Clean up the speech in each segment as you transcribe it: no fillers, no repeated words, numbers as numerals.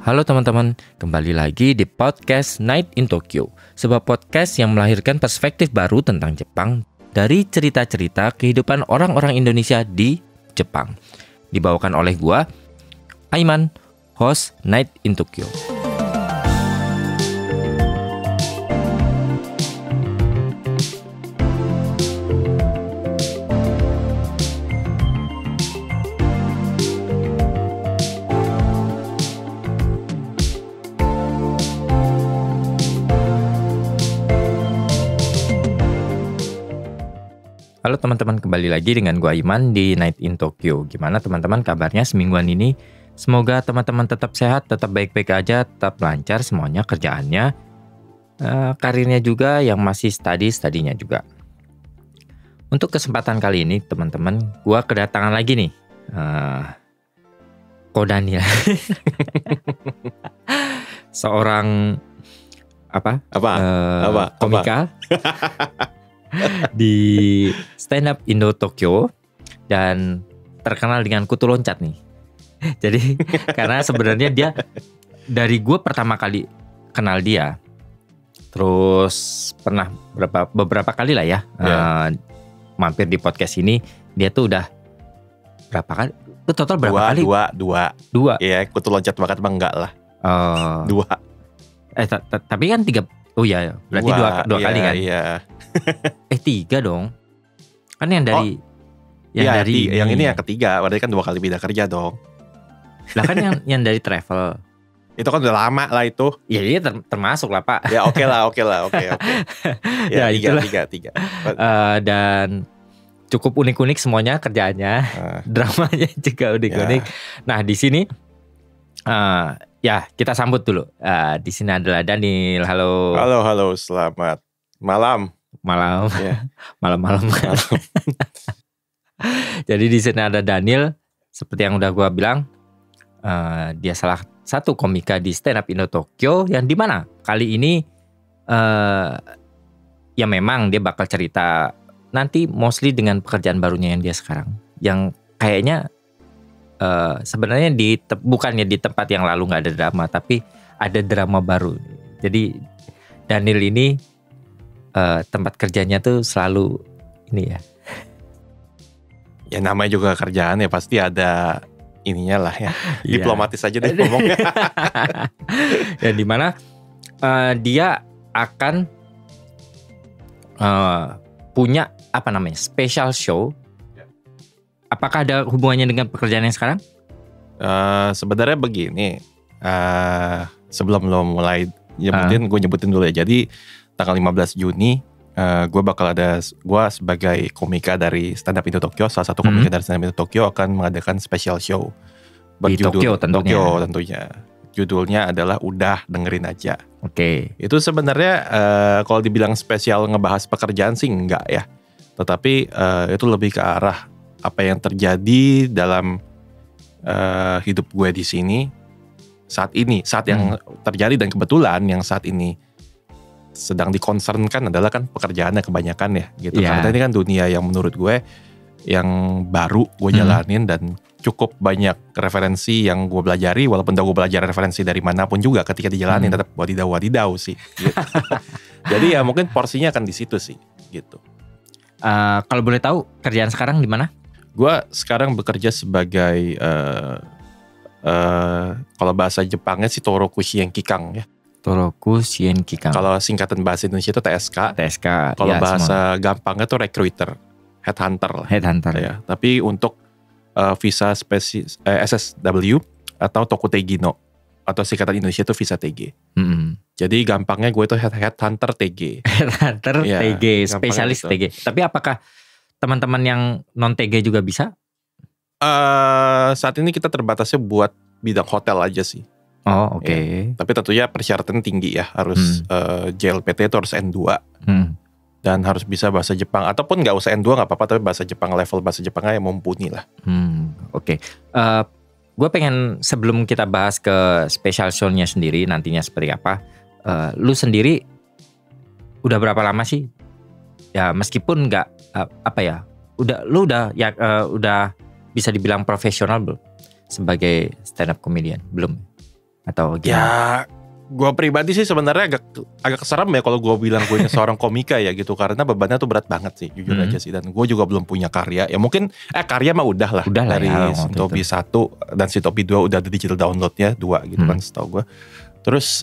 Halo teman-teman, kembali lagi di podcast Night in Tokyo, sebuah podcast yang melahirkan perspektif baru tentang Jepang dari cerita-cerita kehidupan orang-orang Indonesia di Jepang. Dibawakan oleh gua, Aiman, host Night in Tokyo. Halo teman-teman, kembali lagi dengan gua Iman di Night in Tokyo. Gimana teman-teman kabarnya semingguan ini? Semoga teman-teman tetap sehat, tetap baik-baik aja, tetap lancar semuanya kerjaannya, karirnya juga, yang masih studinya juga. Untuk kesempatan kali ini teman-teman, gua kedatangan lagi nih Ko Daniel. Seorang komika di Stand Up Indo Tokyo dan terkenal dengan kutu loncat nih. Jadi karena sebenarnya dia dari gue pertama kali kenal dia, terus pernah beberapa kali lah ya mampir di podcast ini. Dia tuh udah berapa kali? Itu total berapa kali? Dua. Iya, kutu loncat bakat mah enggak lah. Dua. Tapi kan tiga. Oh iya, berarti dua kali kan? Iya. 3 dong. Kan yang dari yang ini yang ketiga, berarti kan 2 kali pindah kerja dong. Lah kan yang dari travel. Itu kan udah lama lah itu. Iya termasuk lah Pak. Ya oke lah. Ya, tiga. Dan cukup unik-unik semuanya kerjaannya. Dramanya juga unik-unik. Nah di sini ya kita sambut dulu. Di sini adalah Daniel. Halo. Halo, selamat malam. Yeah. Malam. Jadi di sini ada Daniel, seperti yang udah gua bilang, dia salah satu komika di Stand Up Indo Tokyo, yang dimana kali ini ya memang dia bakal cerita nanti mostly dengan pekerjaan barunya yang dia sekarang, yang kayaknya sebenarnya bukannya di tempat yang lalu nggak ada drama, tapi ada drama baru. Jadi Daniel ini tempat kerjanya tuh selalu ini ya. Ya namanya juga kerjaan ya, pasti ada ininya lah ya. Diplomatis aja deh ngomongnya. Ya dimana dia akan punya special show. Apakah ada hubungannya dengan pekerjaan yang sekarang? Sebenarnya begini, sebelum lo mulai nyebutin, gue nyebutin dulu ya. Jadi tanggal 15 Juni gue sebagai komika dari Stand Up Indo Tokyo, salah satu komika dari Stand Up Indo Tokyo, akan mengadakan special show berjudul Tokyo tentunya. Judulnya adalah Udah Dengerin Aja. Oke. Itu sebenarnya kalau dibilang spesial ngebahas pekerjaan sih enggak ya. Tetapi itu lebih ke arah apa yang terjadi dalam hidup gue di sini saat yang terjadi, dan kebetulan yang saat ini sedang dikonsernkan adalah kan pekerjaannya kebanyakan ya gitu. Karena ini kan dunia yang menurut gue yang baru gue jalanin, dan cukup banyak referensi yang gue pelajari, walaupun gue belajar referensi dari manapun juga ketika dijalanin tetap wadidaw sih gitu. Jadi ya mungkin porsinya akan di situ sih gitu. Kalau boleh tahu kerjaan sekarang di mana? Gue sekarang bekerja sebagai kalau bahasa Jepangnya sih Toroku Shienkikang ya. Toroku Shienkikang. Kalau singkatan bahasa Indonesia itu TSK. Kalau bahasa gampangnya tuh recruiter, headhunter ya. Tapi untuk visa SSW atau Tokutegi no, atau singkatan Indonesia itu visa TG. Jadi gampangnya gue itu headhunter TG. Headhunter TG, spesialis TG. Tapi apakah teman-teman yang non TG juga bisa? Saat ini kita terbatasnya buat bidang hotel aja sih. Oh oke. Ya. Tapi tentunya persyaratan tinggi ya, harus JLPT itu harus N2 dan harus bisa bahasa Jepang, ataupun nggak usah N2 nggak apa-apa, tapi bahasa Jepang, level bahasa Jepangnya yang mumpuni lah. Oke. Gue pengen sebelum kita bahas ke special show-nya sendiri nantinya seperti apa, lu sendiri udah berapa lama sih? Ya meskipun nggak udah bisa dibilang profesional belum sebagai stand up comedian? Belum. atau Ya, gimana? gue pribadi sih sebenarnya agak keserem ya kalau gue bilang gue ini seorang komika ya gitu, karena bebannya tuh berat banget sih jujur aja sih. Dan gue juga belum punya karya. Ya mungkin karya mah udah lah dari ya, Shintobi 1 dan Shintobi 2 udah ada digital downloadnya 2 gitu kan setahu gue. Terus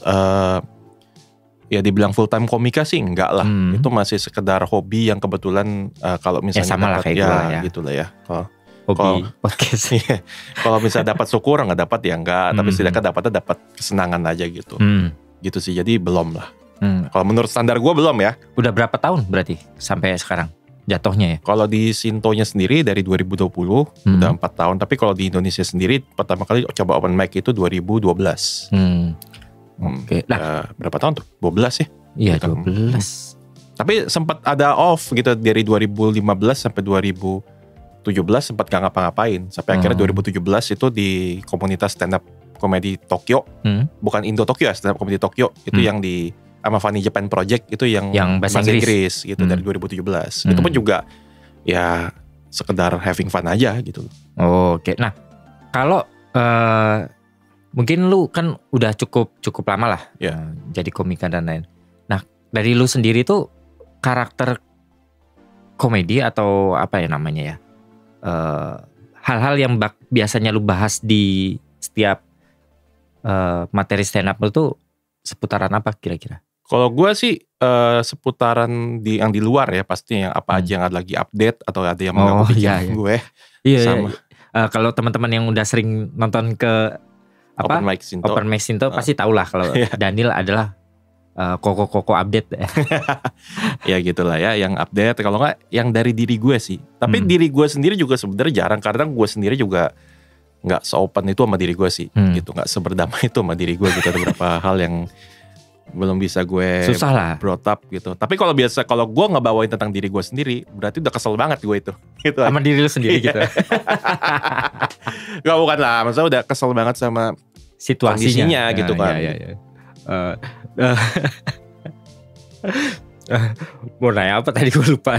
ya dibilang full time komika sih enggak lah. Itu masih sekedar hobi yang kebetulan kalau misalnya sama lah kayak gue ya. gitu lah ya. Hobi podcast. Kalau misalnya dapat syukur, nggak dapat ya enggak. Tapi setidaknya dapat kesenangan aja gitu. Gitu sih. Jadi belum lah. Kalau menurut standar gue belum ya. Udah berapa tahun berarti sampai sekarang jatuhnya ya? Kalau di Shintonya sendiri dari 2020 udah 4 tahun. Tapi kalau di Indonesia sendiri pertama kali coba open mic itu 2012. Oke. Nah, berapa tahun tuh? 12 ya? Iya, Gitu. 12. Tapi sempat ada off gitu dari 2015 sampai 2017 sempat gak ngapa-ngapain. Sampai akhirnya 2017 itu di komunitas stand up comedy Tokyo. Bukan Indo Tokyo ya, stand up comedy Tokyo. Itu yang di sama Funny Japan Project itu yang bahasa Inggris gitu dari 2017. Itu pun juga ya sekedar having fun aja gitu. Oke. Nah, kalau mungkin lu kan udah cukup lama lah jadi komika dan lain. Nah, dari lu sendiri tuh karakter komedi atau apa ya namanya ya? Hal-hal yang biasanya lu bahas di setiap materi stand up lu tuh seputaran apa kira-kira? Kalau gue sih seputaran yang di luar ya pasti yang apa aja yang ada lagi update atau ada yang mengganggu pikiran gue. Iya. Sama. Kalau teman-teman yang udah sering nonton ke Open Mic Shinto pasti tahu lah kalau Daniel adalah koko update. Ya gitulah ya yang update. Kalau nggak yang dari diri gue sih. Tapi diri gue sendiri juga sebenarnya jarang. Karena gue sendiri juga nggak se-open itu sama diri gue sih. Gitu, nggak seberdamai itu sama diri gue gitu. Ada beberapa hal yang belum bisa gue susah lah brought up gitu. Tapi kalau gue ngebawain tentang diri gue sendiri, berarti udah kesel banget gue itu. Gitu sama diri lu sendiri gitu. Gak, bukan lah, maksudnya udah kesel banget sama situasinya gitu kan. Iya. Mau nanya apa tadi gue lupa.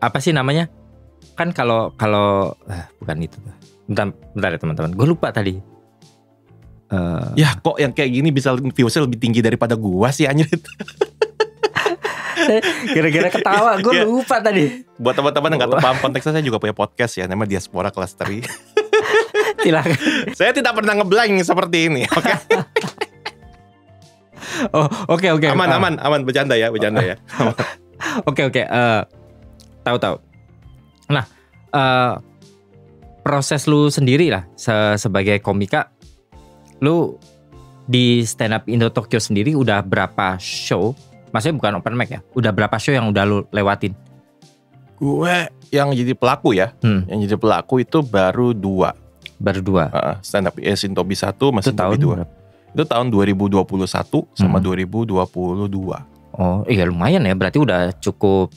Apa sih namanya? Kan kalau bukan itu. Bentar ya teman-teman. Gue lupa tadi. Ya kok yang kayak gini bisa viewsnya lebih tinggi daripada gua sih anjir. Gara-gara ketawa gue lupa tadi. Buat teman-teman yang gak paham konteksnya, saya juga punya podcast ya, namanya Diaspora Clustery. Silakan. Saya tidak pernah ngeblank seperti ini. Oke. Oke. Aman, bercanda ya. Oke. Tahu. Nah, proses lu sendiri lah sebagai komika. Lu di stand up Indo Tokyo sendiri udah berapa show? Maksudnya bukan open mic ya? Udah berapa show yang udah lu lewatin? Gue yang jadi pelaku ya. Yang jadi pelaku itu baru 2. Stand up Shintobi 1 sama Shintobi 2. Itu tahun 2021 sama 2022. Oh iya lumayan ya. Berarti udah cukup.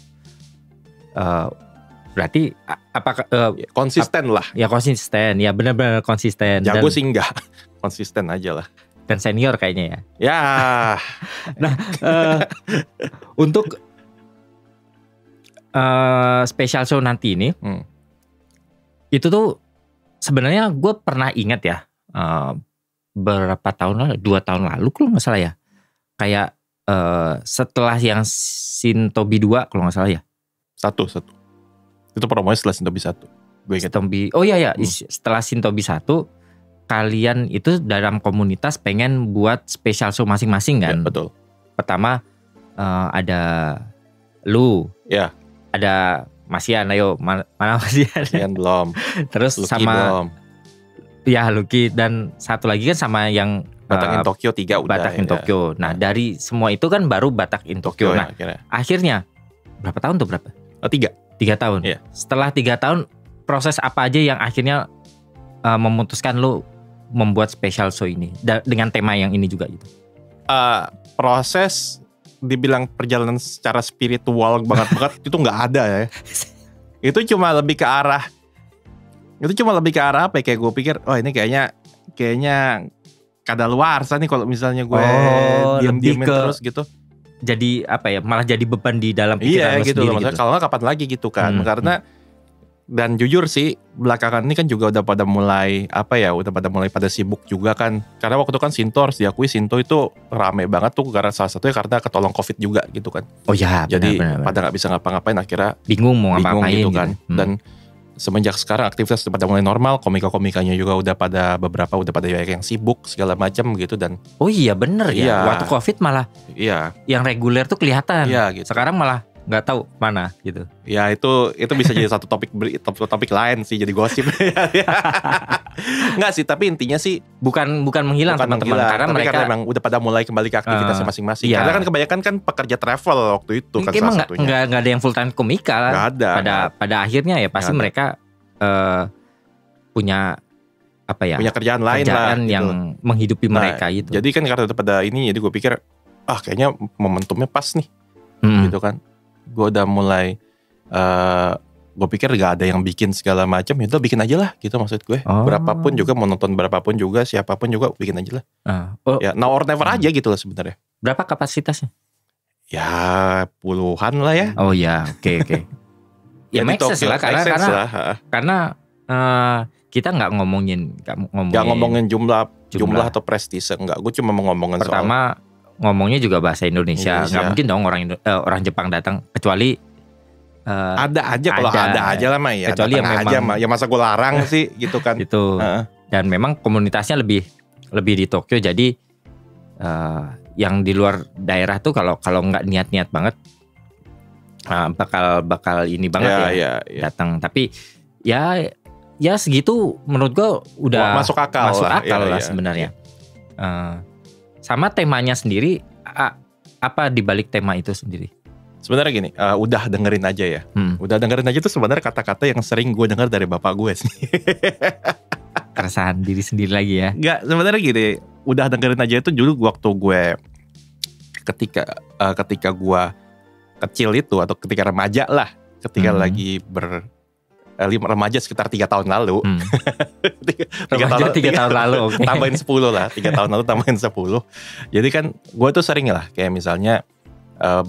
Berarti apakah konsisten lah. Ya konsisten. Ya benar-benar konsisten. Jago sih enggak. Konsisten aja lah. Dan senior kayaknya ya. Ya. Nah, untuk special show nanti ini, itu tuh sebenarnya gue pernah ingat ya, berapa tahun lalu, 2 tahun lalu kalau nggak salah ya, kayak setelah yang Shintobi 2 kalau nggak salah ya. Satu. Itu promonya setelah Shintobi 1. Gue ingat. Oh iya, setelah Shintobi 1. Kalian itu dalam komunitas pengen buat special show masing-masing kan? Ya, betul. Pertama ada lu, ya. Ada Mas Ian, ayo mana Mas Ian? Ian belum. Terus Lucky sama belum. Ya Lucky dan satu lagi kan sama yang Batak in Tokyo 3 udah. Batak in Tokyo. Nah dari semua itu kan baru Batak in Tokyo. Nah akhirnya berapa tahun tuh berapa? 3 tahun. Ya. Setelah 3 tahun proses apa aja yang akhirnya memutuskan lu membuat special show ini dengan tema yang ini juga gitu? Proses dibilang perjalanan secara spiritual banget itu nggak ada ya. Itu cuma lebih ke arah apa ya, kayak gue pikir ini kayaknya kadaluarsa nih kalau misalnya gue diam-diamin terus gitu. Jadi apa ya, malah jadi beban di dalam pikiran gitu sendiri gitu. Kalau nggak kapan lagi gitu kan. Karena Dan jujur sih belakangan ini kan juga udah pada mulai pada sibuk juga kan. Karena waktu itu kan Shinto harus diakui Shinto itu rame banget tuh karena salah satunya karena ketolong COVID juga gitu kan. Oh ya, Jadi benar. pada nggak bisa ngapa-ngapain akhirnya Bingung mau bingung ngapain gitu kan. gitu. Dan semenjak sekarang aktivitas udah pada mulai normal, komika-komikanya juga udah pada banyak yang sibuk segala macam gitu dan Oh iya bener ya. Iya. Waktu COVID malah iya yang reguler tuh kelihatan. iya gitu. Sekarang malah nggak tahu mana gitu. Ya itu bisa jadi satu topik lain sih, jadi gosip. Enggak sih, tapi intinya sih Bukan menghilang bukan teman-teman menghilang, karena tapi mereka karena emang udah pada mulai kembali ke aktivitasnya masing-masing. iya. Karena kan kebanyakan kan pekerja travel waktu itu kan emang salah satunya. nggak ada yang full time komika lah. Nggak ada. Pada akhirnya ya pasti Nggak ada. mereka punya apa ya? Punya kerjaan lain lah kerjaan gitu. yang menghidupi Nah, mereka gitu. Jadi kan karena udah pada ini, jadi gue pikir kayaknya momentumnya pas nih Mm. gitu kan. Gue udah mulai gue pikir gak ada yang bikin segala macam, ya udah bikin aja lah gitu maksud gue. Oh. Berapapun juga, mau nonton berapapun juga, siapapun juga bikin aja lah. Oh, Ya now or never aja gitu lah sebenarnya. berapa kapasitasnya? Ya puluhan lah ya. Oh ya, oke. Ya di make sense Tokyo, lah make sense lah. karena kita nggak ngomongin Gak ngomongin jumlah atau prestise, enggak. Gue cuma mau ngomongin pertama ngomongnya juga bahasa Indonesia. Indonesia. Nggak mungkin dong orang Jepang datang kecuali ada aja kalau ada aja lah mah ya. Kecuali yang datang aja memang- mah. Ya masa gue larang sih gitu kan. itu. Heeh. Dan memang komunitasnya lebih di Tokyo, jadi yang di luar daerah tuh kalau nggak niat banget bakal ini banget ya. datang. Tapi ya segitu menurut gua udah Masuk akal lah. lah sebenarnya. Sama temanya sendiri, apa dibalik tema itu sendiri? Sebenarnya gini, udah dengerin aja ya. Udah dengerin aja tuh sebenarnya kata-kata yang sering gue dengar dari bapak gue sih. Keresahan diri sendiri lagi ya. Enggak, sebenarnya gini, udah dengerin aja itu dulu waktu gue ketika gue kecil itu atau ketika remaja lah, ketika lagi remaja sekitar 3 tahun lalu. Remaja 3 tahun lalu, oke. Tambahin 10 lah, 3 tahun lalu tambahin 10. Jadi kan gue tuh sering lah kayak misalnya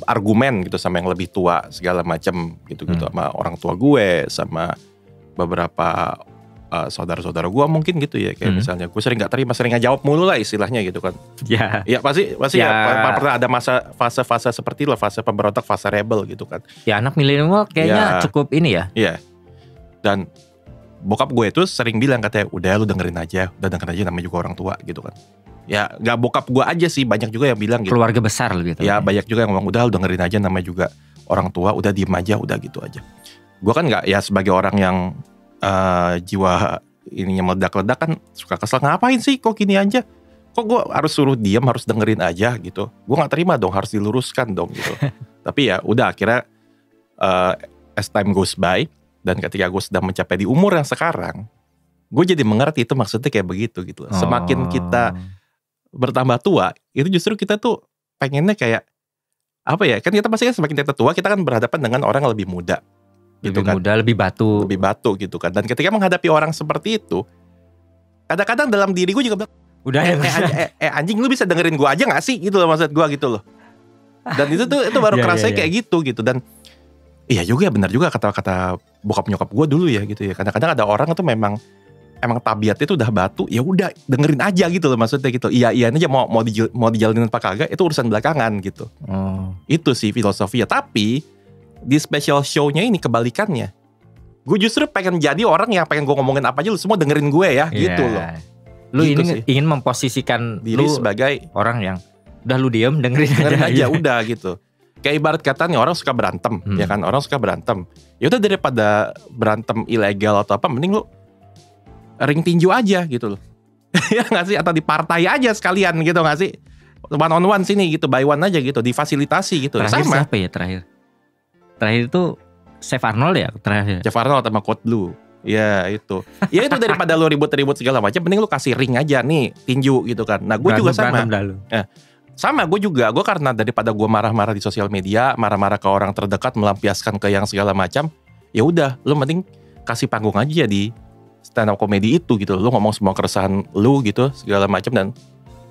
argumen gitu sama yang lebih tua segala macam gitu-gitu, sama orang tua gue, sama beberapa saudara-saudara gue mungkin gitu ya, kayak misalnya gue sering nggak terima, sering nggak jawab mulu lah istilahnya gitu kan. Ya. Ya pasti ya pernah ada fase-fase seperti itu lah, fase pemberontak, fase rebel gitu kan. Ya anak milenial kayaknya cukup ini ya. Iya. Dan bokap gue itu sering bilang katanya, udah lu dengerin aja namanya juga orang tua gitu kan. Ya gak bokap gue aja sih, banyak juga yang bilang gitu. Keluarga besar gitu. Ya banyak juga yang ngomong, udah lu dengerin aja namanya juga orang tua, udah diem aja, udah gitu aja. Gue kan gak, ya sebagai orang yang jiwa ininya meledak-ledak kan suka kesel, ngapain sih kok gini aja, kok gue harus suruh diem, harus dengerin aja gitu. Gue gak terima dong, harus diluruskan dong gitu. Tapi ya udah, akhirnya as time goes by, dan ketika gue sedang mencapai di umur yang sekarang, gue jadi mengerti itu maksudnya kayak begitu gitu. Semakin kita bertambah tua, itu justru kita tuh pengennya kayak apa ya, kan kita pasti kan semakin kita tua, kita kan berhadapan dengan orang yang lebih muda gitu, lebih muda, lebih batu gitu kan. Dan ketika menghadapi orang seperti itu, kadang-kadang dalam diri gue juga bilang, udah anjing, lu bisa dengerin gue aja gak sih gitu loh, maksud gue gitu loh. Dan itu baru kerasa kayak gitu. Dan iya juga, benar juga kata-kata bokap nyokap gue dulu ya gitu ya. Kadang-kadang ada orang tuh emang tabiatnya itu udah batu, ya udah dengerin aja gitu loh, maksudnya gitu. Iya aja, mau dijalanin apa kagak itu urusan belakangan gitu. Itu sih filosofi ya. Tapi di special show-nya ini kebalikannya. Gue justru pengen jadi orang yang pengen gue ngomongin apa aja lu semua dengerin gue ya, gitu loh. Lu gitu ini ingin memposisikan diri lu sebagai orang yang udah lu diem dengerin aja udah gitu. Kayak ibarat kata nih, orang suka berantem, ya kan, orang suka berantem. Ya udah, daripada berantem ilegal atau apa, mending lu ring tinju aja gitu loh. Ya nggak sih, atau di partai aja sekalian gitu nggak sih, one on one sini gitu, by one aja gitu, difasilitasi gitu. Terakhir sama siapa ya terakhir itu Chef Arnold ya terakhir. Chef Arnold sama Code Blue. Ya itu. Ya itu, daripada lu ribut-ribut segala macam, mending lu kasih ring aja nih, tinju gitu kan. Nah gue juga sama. Sama gue juga, gue karena daripada gue marah-marah di sosial media, marah-marah ke orang terdekat, melampiaskan ke yang segala macam, ya udah, lu mending kasih panggung aja di stand up comedy itu gitu. Lu ngomong semua keresahan lu gitu segala macam, dan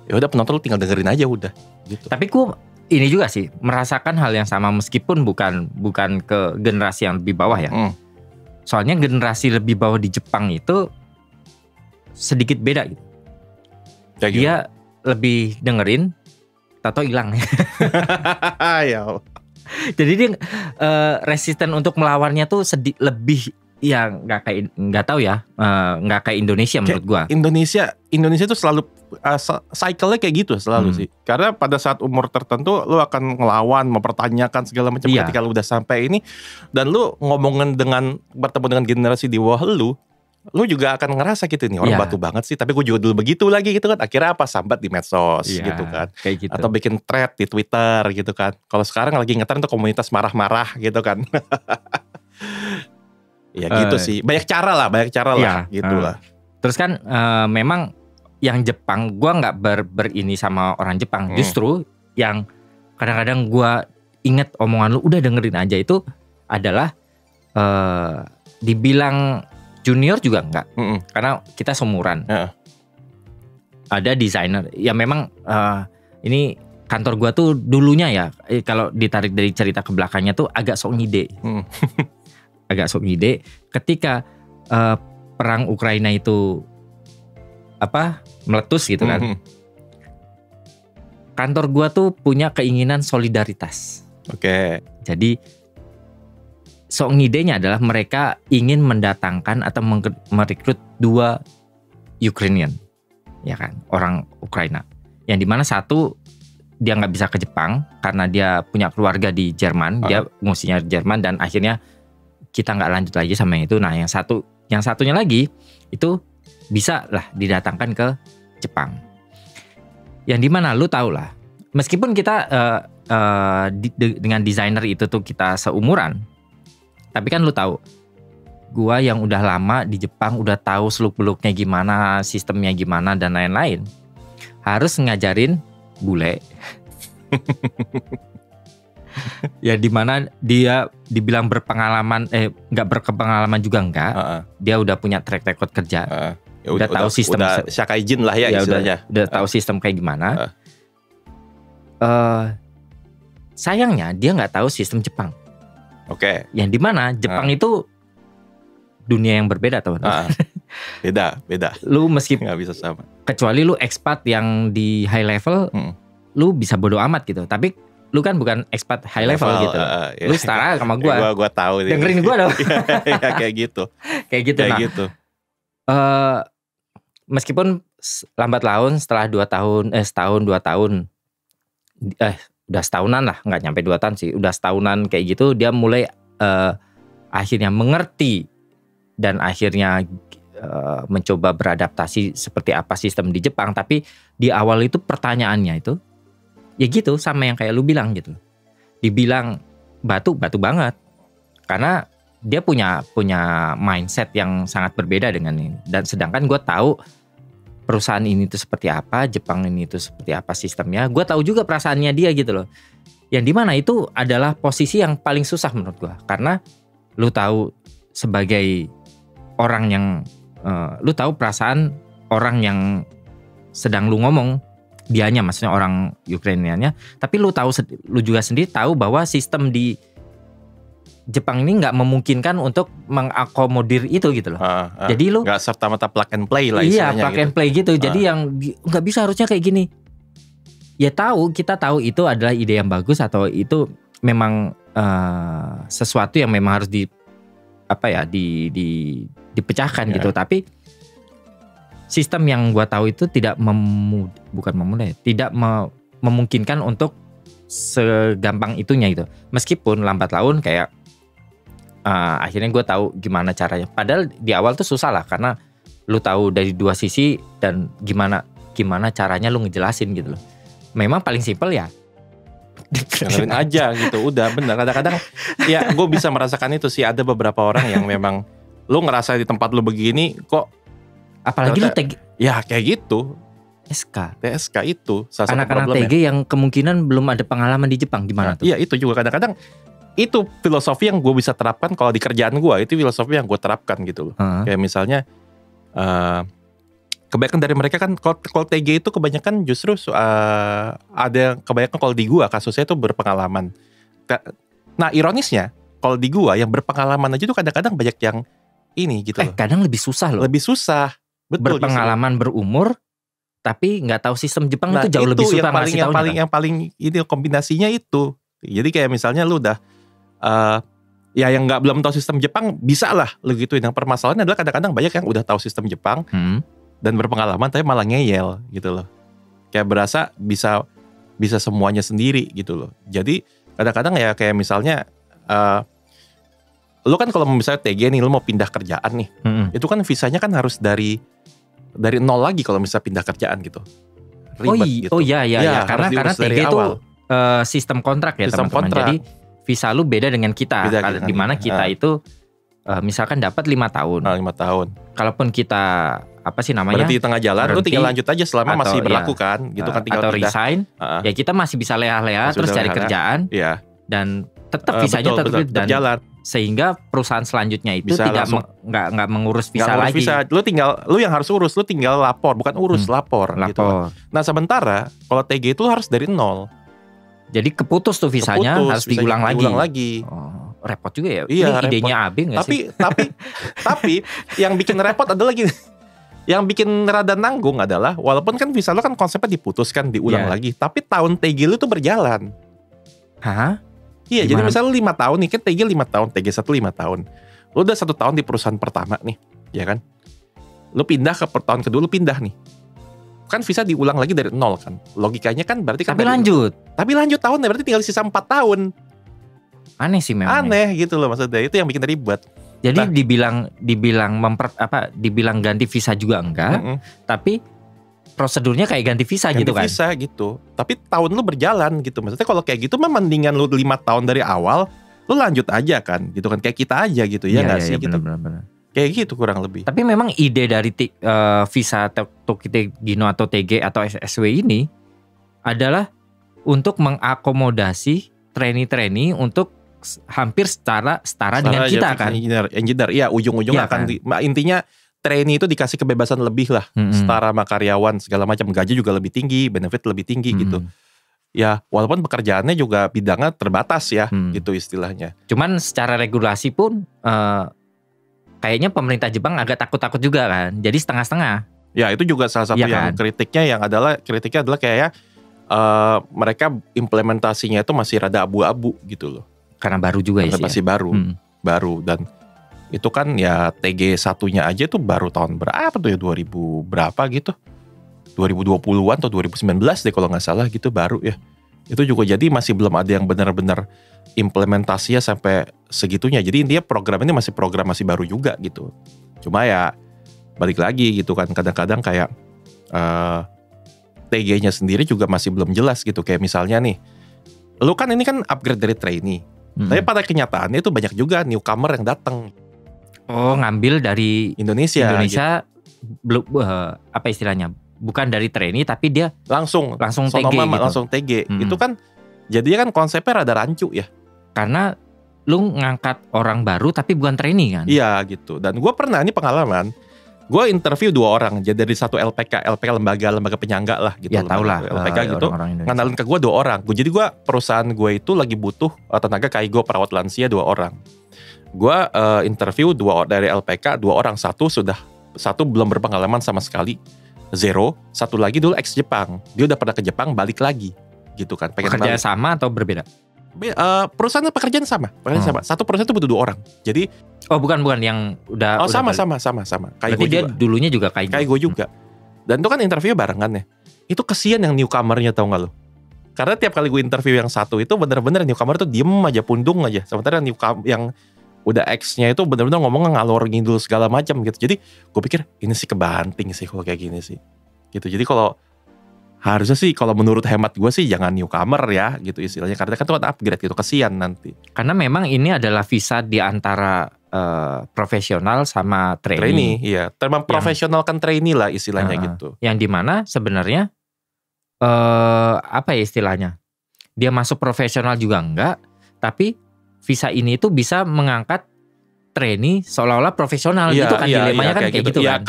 ya udah, penonton lu tinggal dengerin aja udah gitu. Tapi gue ini juga sih merasakan hal yang sama, meskipun bukan ke generasi yang lebih bawah ya. Soalnya generasi lebih bawah di Jepang itu sedikit beda gitu. Kayak Dia lebih dengerin, tato hilang. ya. Jadi dia resisten untuk melawannya tuh lebih, ya nggak tahu ya, nggak kayak Indonesia menurut gua. Indonesia tuh selalu cycle-nya kayak gitu selalu sih. Karena pada saat umur tertentu lu akan ngelawan, mempertanyakan segala macam. Iya. Ketika lu udah sampai ini dan lu bertemu dengan generasi di bawah lu juga akan ngerasa gitu nih orang Iya. batu banget sih. Tapi gue juga dulu begitu lagi gitu kan. Akhirnya apa, sambat di medsos Iya, gitu kan. kayak gitu. Atau bikin thread di Twitter gitu kan. Kalau sekarang lagi ngetren tuh komunitas marah-marah gitu kan. Ya gitu sih. Banyak cara lah Iya, gitu lah. Terus kan memang yang Jepang, gua nggak berini sama orang Jepang. Justru yang kadang-kadang gua inget omongan lu, udah dengerin aja, itu adalah dibilang junior juga enggak, karena kita seumuran. Ada desainer, ya memang ini kantor gua tuh dulunya ya, kalau ditarik dari cerita ke belakangnya tuh agak sok ngide. Agak sok ngide ketika perang Ukraina itu meletus gitu kan. Kantor gua tuh punya keinginan solidaritas. Oke. Jadi sok ngidenya adalah mereka ingin mendatangkan atau merekrut 2 Ukrainian, ya kan, orang Ukraina. Yang dimana satu dia nggak bisa ke Jepang karena dia punya keluarga di Jerman, dia ngungsinya di Jerman, dan akhirnya kita nggak lanjut lagi sama yang itu. Nah, yang satunya lagi itu bisa lah didatangkan ke Jepang. Yang dimana lu tau lah, meskipun kita dengan desainer itu tuh kita seumuran, tapi kan lu tahu, gua yang udah lama di Jepang, udah tahu seluk-beluknya gimana, sistemnya gimana dan lain-lain, harus ngajarin bule. Ya dimana dia dibilang berpengalaman, nggak berpengalaman juga enggak. Dia udah punya track record kerja. Ya udah tahu sistem, udah shakaijin lah ya istilahnya. Udah tahu sistem kayak gimana. Sayangnya dia nggak tahu sistem Jepang. Oke. Yang dimana Jepang itu dunia yang berbeda, teman. Beda. Lu meskipun nggak bisa sama. Kecuali lu expat yang di high level, lu bisa bodo amat gitu. Tapi lu kan bukan expat high level gitu. Lu setara sama gua. Gua tahu. Dengerin gua dong. Ya, kayak gitu. Kayak gitu. Meskipun lambat laun setelah 2 tahun, setahun 2 tahun, udah setahunan lah, nggak nyampe 2 tahun sih, udah setahunan kayak gitu, dia mulai akhirnya mengerti dan akhirnya mencoba beradaptasi seperti apa sistem di Jepang. Tapi di awal itu pertanyaannya itu ya gitu, sama yang kayak lu bilang gitu. Dibilang batu banget, karena dia punya mindset yang sangat berbeda dengan ini. Dan sedangkan gue tahu perusahaan ini tuh seperti apa, Jepang ini tuh seperti apa sistemnya. Gue tahu juga perasaannya dia gitu loh. Yang dimana itu adalah posisi yang paling susah menurut gue, karena lu tahu sebagai orang yang lu tahu perasaan orang yang sedang lu ngomong, dianya maksudnya orang Ukrainianya, tapi lu juga sendiri tahu bahwa sistem di Jepang ini nggak memungkinkan untuk mengakomodir itu gitu loh. Jadi lu nggak serta-merta plug and play lah istilahnya. Iya, plug and play gitu. Jadi yang nggak bisa, harusnya kayak gini. Ya kita tahu itu adalah ide yang bagus, atau itu memang sesuatu yang memang harus dipecahkan gitu. Tapi sistem yang gua tahu itu tidak memungkinkan untuk segampang itunya gitu. Meskipun lambat laun kayak akhirnya gue tahu gimana caranya. Padahal di awal tuh susah lah, karena lu tahu dari 2 sisi dan gimana caranya lu ngejelasin gitu loh. Memang paling simpel ya dengerin aja gitu. Udah bener. Kadang-kadang ya gue bisa merasakan itu sih. Ada beberapa orang yang memang lu ngerasa di tempat lu begini kok, apalagi lu ya kayak gitu. TSK itu salah satu anak-anak problemnya. TG yang kemungkinan belum ada pengalaman di Jepang, gimana tuh? Iya, itu juga kadang-kadang itu filosofi yang gue bisa terapkan kalau di kerjaan gue. Itu filosofi yang gue terapkan gitu loh. Kayak misalnya kebanyakan dari mereka kan kalau TG itu kebanyakan justru ada kebanyakan kalau di gue kasusnya itu berpengalaman. Nah ironisnya kalau di gue yang berpengalaman aja tuh kadang-kadang banyak yang ini gitu loh. Kadang lebih susah loh. Lebih susah. Betul. Berpengalaman berumur tapi nggak tahu sistem Jepang itu jauh lebih susah ngasih tahunya. Yang paling ini kombinasinya itu. Jadi kayak misalnya lu udah ya yang belum tahu sistem Jepang bisa lah lu gituin. Yang permasalahannya adalah kadang-kadang banyak yang udah tahu sistem Jepang dan berpengalaman tapi malah ngeyel gitu loh. Kayak berasa bisa semuanya sendiri gitu loh. Jadi kadang-kadang ya kayak misalnya lu kan kalau misalnya TG nih, lu mau pindah kerjaan nih, itu kan visanya kan harus dari nol lagi kalau misalnya pindah kerjaan gitu. Ribet gitu. Oh iya. Karena TG itu sistem kontrak ya teman-teman. Jadi visa lu beda dengan kita. Di mana kita itu misalkan dapat 5 tahun. 5 tahun. Kalaupun kita berhenti di tengah jalan, lu tinggal lanjut aja selama masih berlaku kan, gitu kan, tinggal atau resign. Ya kita masih bisa leha-leha terus cari kerjaan. Iya. Dan tetap visanya tetap jalan. Sehingga perusahaan selanjutnya itu bisa tidak nggak mengurus visa lagi. Lu yang harus urus, lu tinggal lapor, bukan urus, lapor. Gitu. Nah sementara kalau TG itu harus dari nol. Jadi keputus tuh visanya, harus diulang lagi. Oh, repot juga ya. Iya, ini idenya AB nggak sih? Tapi yang bikin repot adalah gini. Yang bikin rada nanggung adalah walaupun kan visa lu kan konsepnya diputuskan, diulang lagi, tapi tahun TG lu tuh berjalan. Hah? Iya, jadi misalnya lu 5 tahun nih, kan TG 5 tahun, TG 1 5 tahun. Lu udah 1 tahun di perusahaan pertama nih, ya kan? Lu pindah ke tahun kedua, lu pindah nih. Kan visa diulang lagi dari nol kan. Logikanya kan berarti kan Tapi lanjut tahunnya berarti tinggal sisa 4 tahun. Aneh sih memang. Aneh gitu loh maksudnya, itu yang bikin ribet. Jadi dibilang ganti visa juga enggak, tapi prosedurnya kayak ganti visa gitu kan. Ganti visa gitu. Tapi tahun lu berjalan gitu. Maksudnya kalau kayak gitu mah mendingan lu 5 tahun dari awal, lu lanjut aja kan. Gitu kan, kayak kita aja gitu ya enggak sih gitu. Benar. Kayak gitu kurang lebih. Tapi memang ide dari visa Tokite Gino atau TG atau SSW ini adalah untuk mengakomodasi trainee untuk hampir setara dengan kita kan. Engineer. Iya, ujung-ujungnya akan intinya trainee itu dikasih kebebasan lebih lah, setara sama karyawan segala macam, gaji juga lebih tinggi, benefit lebih tinggi gitu. Ya, walaupun pekerjaannya juga bidangnya terbatas ya, gitu istilahnya. Cuman secara regulasi pun kayaknya pemerintah Jepang agak takut-takut juga kan. Jadi setengah-setengah. Ya, itu juga salah satu yang kritiknya adalah kayak mereka implementasinya itu masih rada abu-abu gitu loh. Karena baru juga ya. Masih baru dan itu kan ya TG satunya aja tuh baru tahun berapa tuh ya, 2000 berapa gitu, 2020-an atau 2019 deh kalau gak salah gitu baru ya. Itu juga jadi masih belum ada yang benar-benar implementasinya sampai segitunya. Jadi intinya program ini masih baru juga gitu. Cuma ya balik lagi gitu kan, kadang-kadang kayak TG-nya sendiri juga masih belum jelas gitu. Kayak misalnya nih, lu kan ini kan upgrade dari trainee, tapi pada kenyataannya itu banyak juga newcomer yang datang. Oh, ngambil dari Indonesia gitu. Apa istilahnya? Bukan dari trainee tapi dia langsung TG gitu. Langsung TG. Itu kan jadinya kan konsepnya rada rancu ya. Karena lu ngangkat orang baru tapi bukan trainee kan? Iya gitu. Dan gue pernah ini pengalaman. Gue interview 2 orang, jadi dari satu LPK lembaga penyangga lah gitu. Ya tau lah. LPK gitu. Nganalin ke gue 2 orang. Jadi perusahaan gue itu lagi butuh tenaga kaigo perawat lansia 2 orang. Gue interview 2 dari LPK, 2 orang, satu belum berpengalaman sama sekali, 0. Satu lagi dulu ex Jepang, dia udah pernah ke Jepang balik lagi, gitu kan. Pekerjaan sama atau berbeda? Perusahaan pekerjaan sama. Satu perusahaan itu butuh 2 orang. Jadi bukan yang udah. Sama. Berarti dia dulunya juga kaigo juga. Dan itu kan interview barengan ya. Itu kesian yang newcomernya, tau gak lo? Karena tiap kali gue interview yang satu itu bener-bener newcomer tuh diem aja, pundung aja. Sementara yang udah X-nya itu benar-benar ngomong ngalor ngidul segala macam gitu. Jadi gue pikir ini sih kebanting sih kalau kayak gini sih. Gitu. Jadi kalau harusnya sih kalau menurut hemat gue sih jangan newcomer ya gitu istilahnya. Karena kan itu kan upgrade gitu, kesian nanti. Karena memang ini adalah visa di antara profesional sama trainee. Iya. Termasuk profesional kan trainee lah istilahnya gitu. Yang dimana sebenarnya apa ya istilahnya? Dia masuk profesional juga enggak, tapi visa ini itu bisa mengangkat trainee seolah-olah profesional gitu kan, dilemanya kan kayak gitu kan.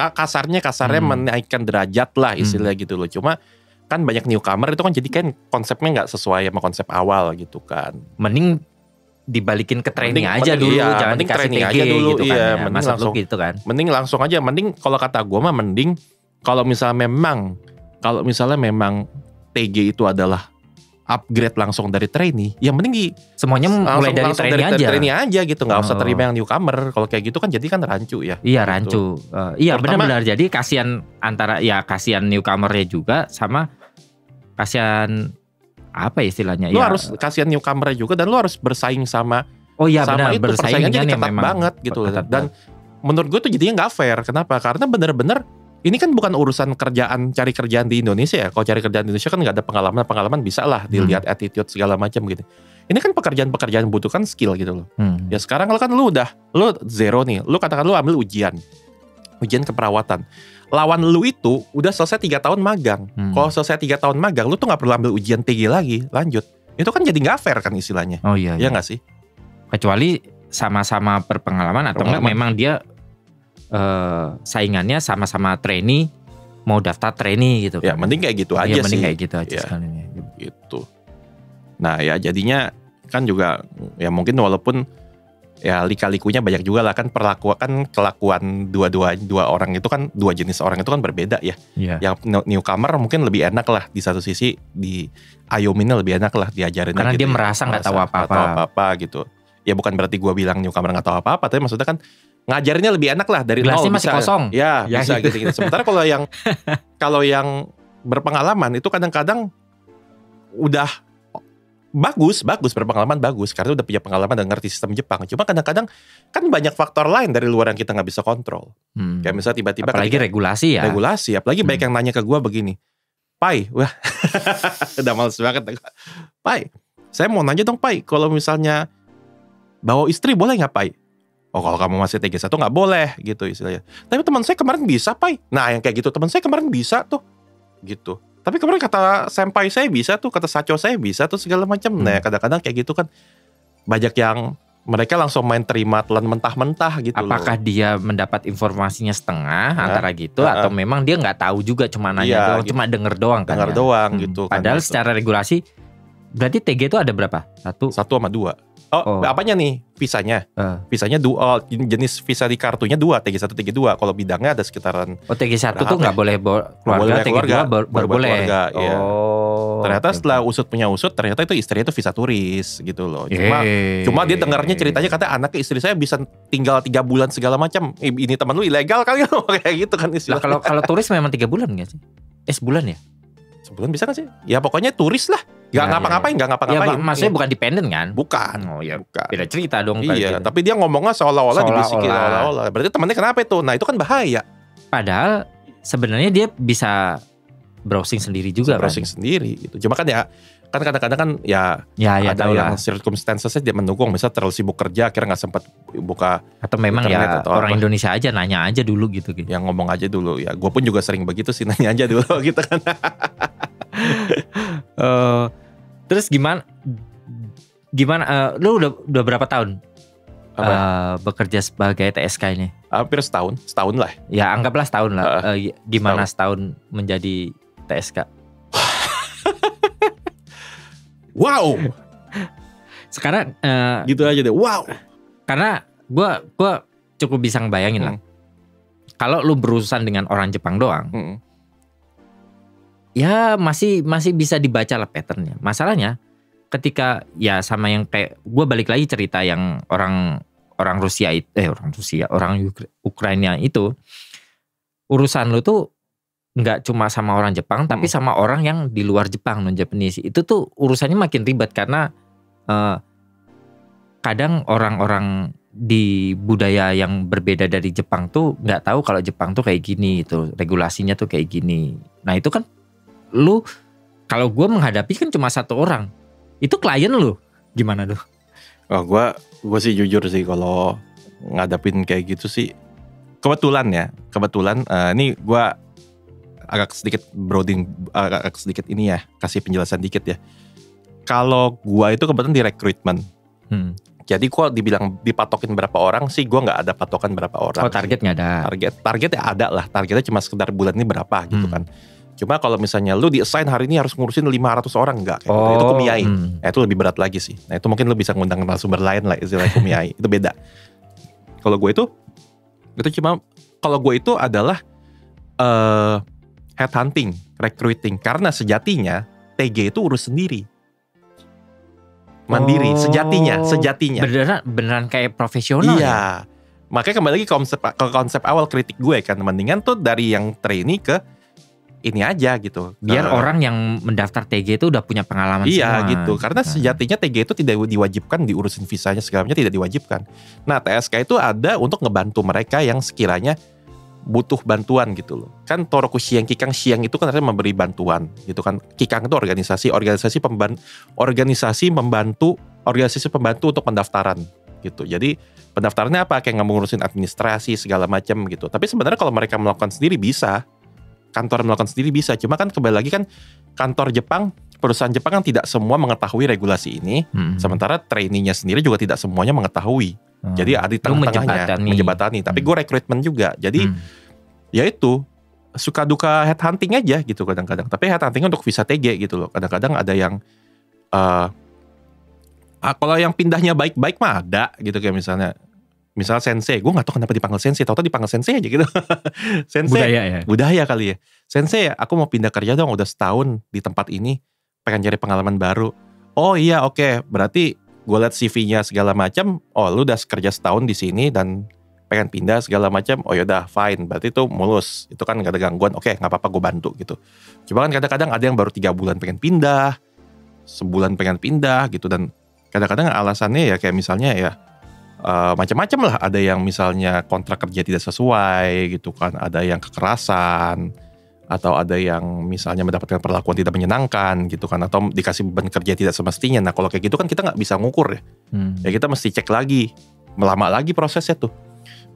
Kasarnya menaikkan derajat lah istilahnya gitu loh. Cuma kan banyak newcomer itu kan jadi kan konsepnya nggak sesuai sama konsep awal gitu kan. Mending dibalikin ke training Mending- aja mending- dulu, iya, jangan mending dikasih training TG aja dulu, gitu kan. iya, Ya. mending Maksud lu langsung- gitu kan. Mending langsung aja. Mending kalau kata gue mah mending kalau misalnya memang TG itu adalah upgrade langsung dari trainee, ya mending Semuanya mulai dari langsung training aja. trainee aja gitu, nggak usah Oh. terima yang newcomer. Kalau kayak gitu kan jadi kan rancu ya. Iya Gitu. rancu. Iya Pertama- benar-benar. Jadi kasihan kasihan newcomernya juga sama kasihan apa istilahnya? Lu ya. harus kasihan newcomer juga dan lu harus bersaing sama Oh iya sama benar, itu persaingannya bersaingan jadi yang ketat memang banget gitu. ketat Dan menurut gue tuh jadinya nggak fair. Kenapa? Karena bener-bener ini kan bukan urusan cari kerjaan di Indonesia ya. Kalau cari kerjaan di Indonesia kan nggak ada pengalaman bisa lah dilihat attitude segala macam gitu. Ini kan pekerjaan butuhkan skill gitu loh. Ya sekarang lu zero nih. Lu katakan lu ambil ujian keperawatan. Lawan lu itu udah selesai 3 tahun magang. Kalau selesai 3 tahun magang, lu tuh nggak perlu ambil ujian TG lagi. Lanjut. Itu kan jadi nggak fair kan istilahnya. Oh iya. Ya nggak sih? Kecuali sama-sama berpengalaman atau enggak memang dia saingannya sama-sama trainee mau daftar trainee gitu Ya kan. mending kayak gitu aja Iya, sih. mending kayak gitu aja Ya. sekalian ya. Gitu. Nah ya jadinya kan juga ya mungkin walaupun ya lika-likunya banyak juga lah kan kelakuan dua orang itu kan dua jenis orang itu kan berbeda ya. Iya. Yang newcomer mungkin lebih enak lah di satu sisi di ayominnya lebih enak lah diajarin Karena dia merasa nggak tahu apa-apa gitu. Ya bukan berarti gua bilang newcomer nggak tahu apa-apa, tapi maksudnya kan ngajarinnya lebih enak lah dari Gelasnya nol masih bisa. kosong. Ya, Ya, bisa gitu. gitu. Sementara kalau yang berpengalaman itu kadang-kadang udah bagus berpengalaman bagus karena udah punya pengalaman dan ngerti sistem Jepang. Cuma kadang-kadang kan banyak faktor lain dari luar yang kita nggak bisa kontrol. Kayak misalnya tiba-tiba apalagi regulasi ya. regulasi, apalagi banyak yang nanya ke gua begini, Pai, wah, udah males banget. Pai, saya mau nanya dong Pai, kalau misalnya bawa istri boleh nggak Pai? Oh kalau kamu masih TG1 nggak boleh gitu istilahnya. Tapi teman saya kemarin bisa Pai. Nah yang kayak gitu teman saya kemarin bisa tuh, gitu. Tapi kemarin kata senpai saya bisa tuh, kata saco saya bisa tuh segala macam. Nah kadang-kadang kayak gitu kan banyak yang mereka langsung main terima telan mentah-mentah gitu. Apakah dia mendapat informasinya setengah antara gitu atau memang dia nggak tahu juga cuma nanya Iya, doang, gitu. cuma denger doang kan? Dengar ya? doang gitu. Padahal kan, gitu. secara regulasi berarti TG itu ada berapa? 1 sama 2. Oh, apanya nih visanya? Visanya jenis visa di kartunya 2, TG1, TG2. Kalau bidangnya ada sekitaran. Oh TG1 tuh nggak boleh keluarga, TG2 baru boleh. Keluarga, ya. Oh. Ternyata oke, setelah oke. usut punya usut, ternyata itu istrinya itu visa turis gitu loh. Cuma dia dengarnya ceritanya katanya anaknya istri saya bisa tinggal 3 bulan segala macam. Ini teman lu ilegal kali kayak gitu kan Lah istilahnya. kalau turis memang 3 bulan nggak sih? Sebulan ya? Sebulan bisa kan sih? Ya pokoknya turis lah. Gak ngapa-ngapain, gak ngapa-ngapain. Ya, maksudnya bukan dependen kan? Bukan. Oh ya, Bukan. beda cerita dong. Iya, tapi dia ngomongnya seolah-olah dibisikin seolah-olah. Berarti temannya kenapa itu? Nah itu kan bahaya. Padahal sebenarnya dia bisa browsing sendiri juga Browsing sendiri gitu. Cuma kan ya kan kadang-kadang kan ya ada yang circumstances dia mendukung, misalnya terlalu sibuk kerja akhirnya nggak sempat buka atau memang ya atau orang apa. Indonesia aja nanya aja dulu gitu. Yang ngomong aja dulu ya. Gue pun juga sering begitu sih, nanya aja dulu gitu kan. Terus gimana lu udah berapa tahun bekerja sebagai TSK ini? Hampir setahun lah. Ya anggaplah setahun lah. Gimana setahun menjadi TSK? Wow. Sekarang gitu aja deh. Wow. Karena gue cukup bisa ngebayangin lah. Kalau lu berurusan dengan orang Jepang doang, ya masih bisa dibaca lah patternnya. Masalahnya ketika ya sama yang kayak gue balik lagi cerita yang orang Ukraina itu, urusan lu tuh nggak cuma sama orang Jepang tapi sama orang yang di luar Jepang, non Japanese. Itu tuh urusannya makin ribet karena kadang orang-orang di budaya yang berbeda dari Jepang tuh nggak tahu kalau Jepang tuh kayak gini, itu regulasinya tuh kayak gini. Nah itu kan lu kalau gue menghadapi kan cuma satu orang, itu klien lu gimana tuh? Oh gue sih jujur sih kalau ngadapin kayak gitu sih kebetulan ini gue agak sedikit agak sedikit ini ya, kasih penjelasan dikit ya. Kalau gue itu kebetulan di rekrutmen. Jadi kok dibilang dipatokin berapa orang sih, gue nggak ada patokan berapa orang. Oh target nggak ada. Targetnya ada lah, targetnya cuma sekedar bulan ini berapa gitu kan. Cuma kalau misalnya lu di-assign hari ini harus ngurusin 500 orang, enggak kayak gitu. Itu kumiai. Itu lebih berat lagi sih. Nah itu mungkin lu bisa ngundang narasumber lain lah istilah kumiai. Itu beda. Kalau gue itu cuma, kalau gue itu adalah headhunting, recruiting. Karena sejatinya TG itu urus sendiri. Mandiri, sejatinya. Beneran kayak profesional. Iya. Makanya kembali lagi ke konsep awal kritik gue kan, mendingan tuh dari yang trainee ke ini aja gitu. Biar orang yang mendaftar TG itu udah punya pengalaman semua. Iya gitu. Karena sejatinya TG itu tidak diwajibkan diurusin visanya segalanya, tidak diwajibkan. Nah TSK itu ada untuk ngebantu mereka yang sekiranya butuh bantuan gitu loh. Kan Toroku Siang Kikang Siang itu kan artinya memberi bantuan gitu kan. Kikang itu organisasi pembantu untuk pendaftaran gitu. Jadi pendaftarannya apa? Kayak ngurusin administrasi segala macam gitu. Tapi sebenarnya kalau mereka melakukan sendiri bisa. Kantor melakukan sendiri bisa. Cuma kan kembali lagi kan kantor Jepang, perusahaan Jepang kan tidak semua mengetahui regulasi ini. Sementara trainee-nya sendiri juga tidak semuanya mengetahui. Jadi ada di tengah-tengahnya menjebatani. Tapi gue rekrutmen juga. Jadi ya itu suka duka headhunting aja gitu kadang-kadang. Tapi headhunting untuk visa TG gitu loh. Kadang-kadang ada yang kalau yang pindahnya baik-baik mah ada gitu, kayak misal sensei, gue gak tahu kenapa dipanggil sensei, tau-tau dipanggil sensei aja gitu. Sensei, budaya kali ya. Sensei, aku mau pindah kerja dong, udah setahun di tempat ini, pengen cari pengalaman baru. Oh iya, oke. Berarti gue liat CV-nya segala macam. Oh lu udah kerja setahun di sini dan pengen pindah segala macam. Oh yaudah, fine. Berarti itu mulus. Itu kan gak ada gangguan. Oke, gak apa-apa gue bantu gitu. Cuma kan kadang-kadang ada yang baru 3 bulan pengen pindah, sebulan pengen pindah gitu, dan kadang-kadang alasannya ya kayak misalnya ya macam-macam lah. Ada yang misalnya kontrak kerja tidak sesuai gitu kan, ada yang kekerasan, atau ada yang misalnya mendapatkan perlakuan tidak menyenangkan gitu kan, atau dikasih beban kerja tidak semestinya. Nah kalau kayak gitu kan kita nggak bisa ngukur ya. Ya kita mesti cek lagi, melama lagi prosesnya tuh,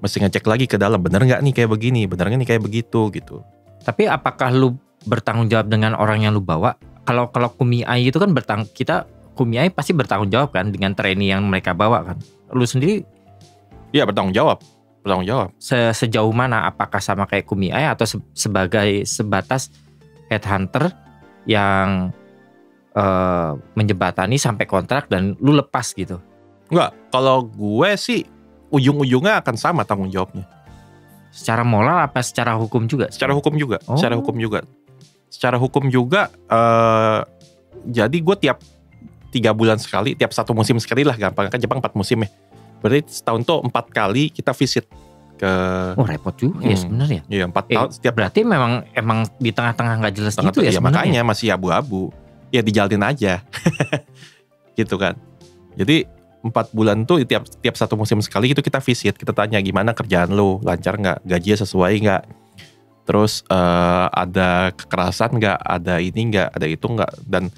mesti ngecek lagi ke dalam, bener nggak nih kayak begini, bener nggak nih kayak begitu gitu. Tapi apakah lu bertanggung jawab dengan orang yang lu bawa? Kalau kumiai itu kan kumiai pasti bertanggung jawab kan dengan trainee yang mereka bawa kan. Lu sendiri? Iya bertanggung jawab. Sejauh mana? Apakah sama kayak kumiai atau sebagai sebatas headhunter yang menjebatani sampai kontrak dan lu lepas gitu? Enggak, kalau gue sih ujung-ujungnya akan sama tanggung jawabnya. Secara moral apa secara hukum juga? Secara hukum juga. Secara hukum juga. Jadi gue tiap 3 bulan sekali, tiap 1 musim sekali lah, gampang kan Jepang 4 musim ya. Berarti setahun tuh 4 kali kita visit ke. Oh repot juga ya sebenarnya. Iya 4 tahun setiap. Berarti emang di tengah-tengah nggak jelas gitu ya sebenarnya. Makanya masih abu-abu. Ya dijalanin aja, gitu kan. Jadi 4 bulan tuh tiap 1 musim sekali itu kita visit, kita tanya gimana kerjaan lu, lancar nggak, gajinya sesuai nggak, terus ada kekerasan nggak, ada ini nggak, ada itu nggak, dan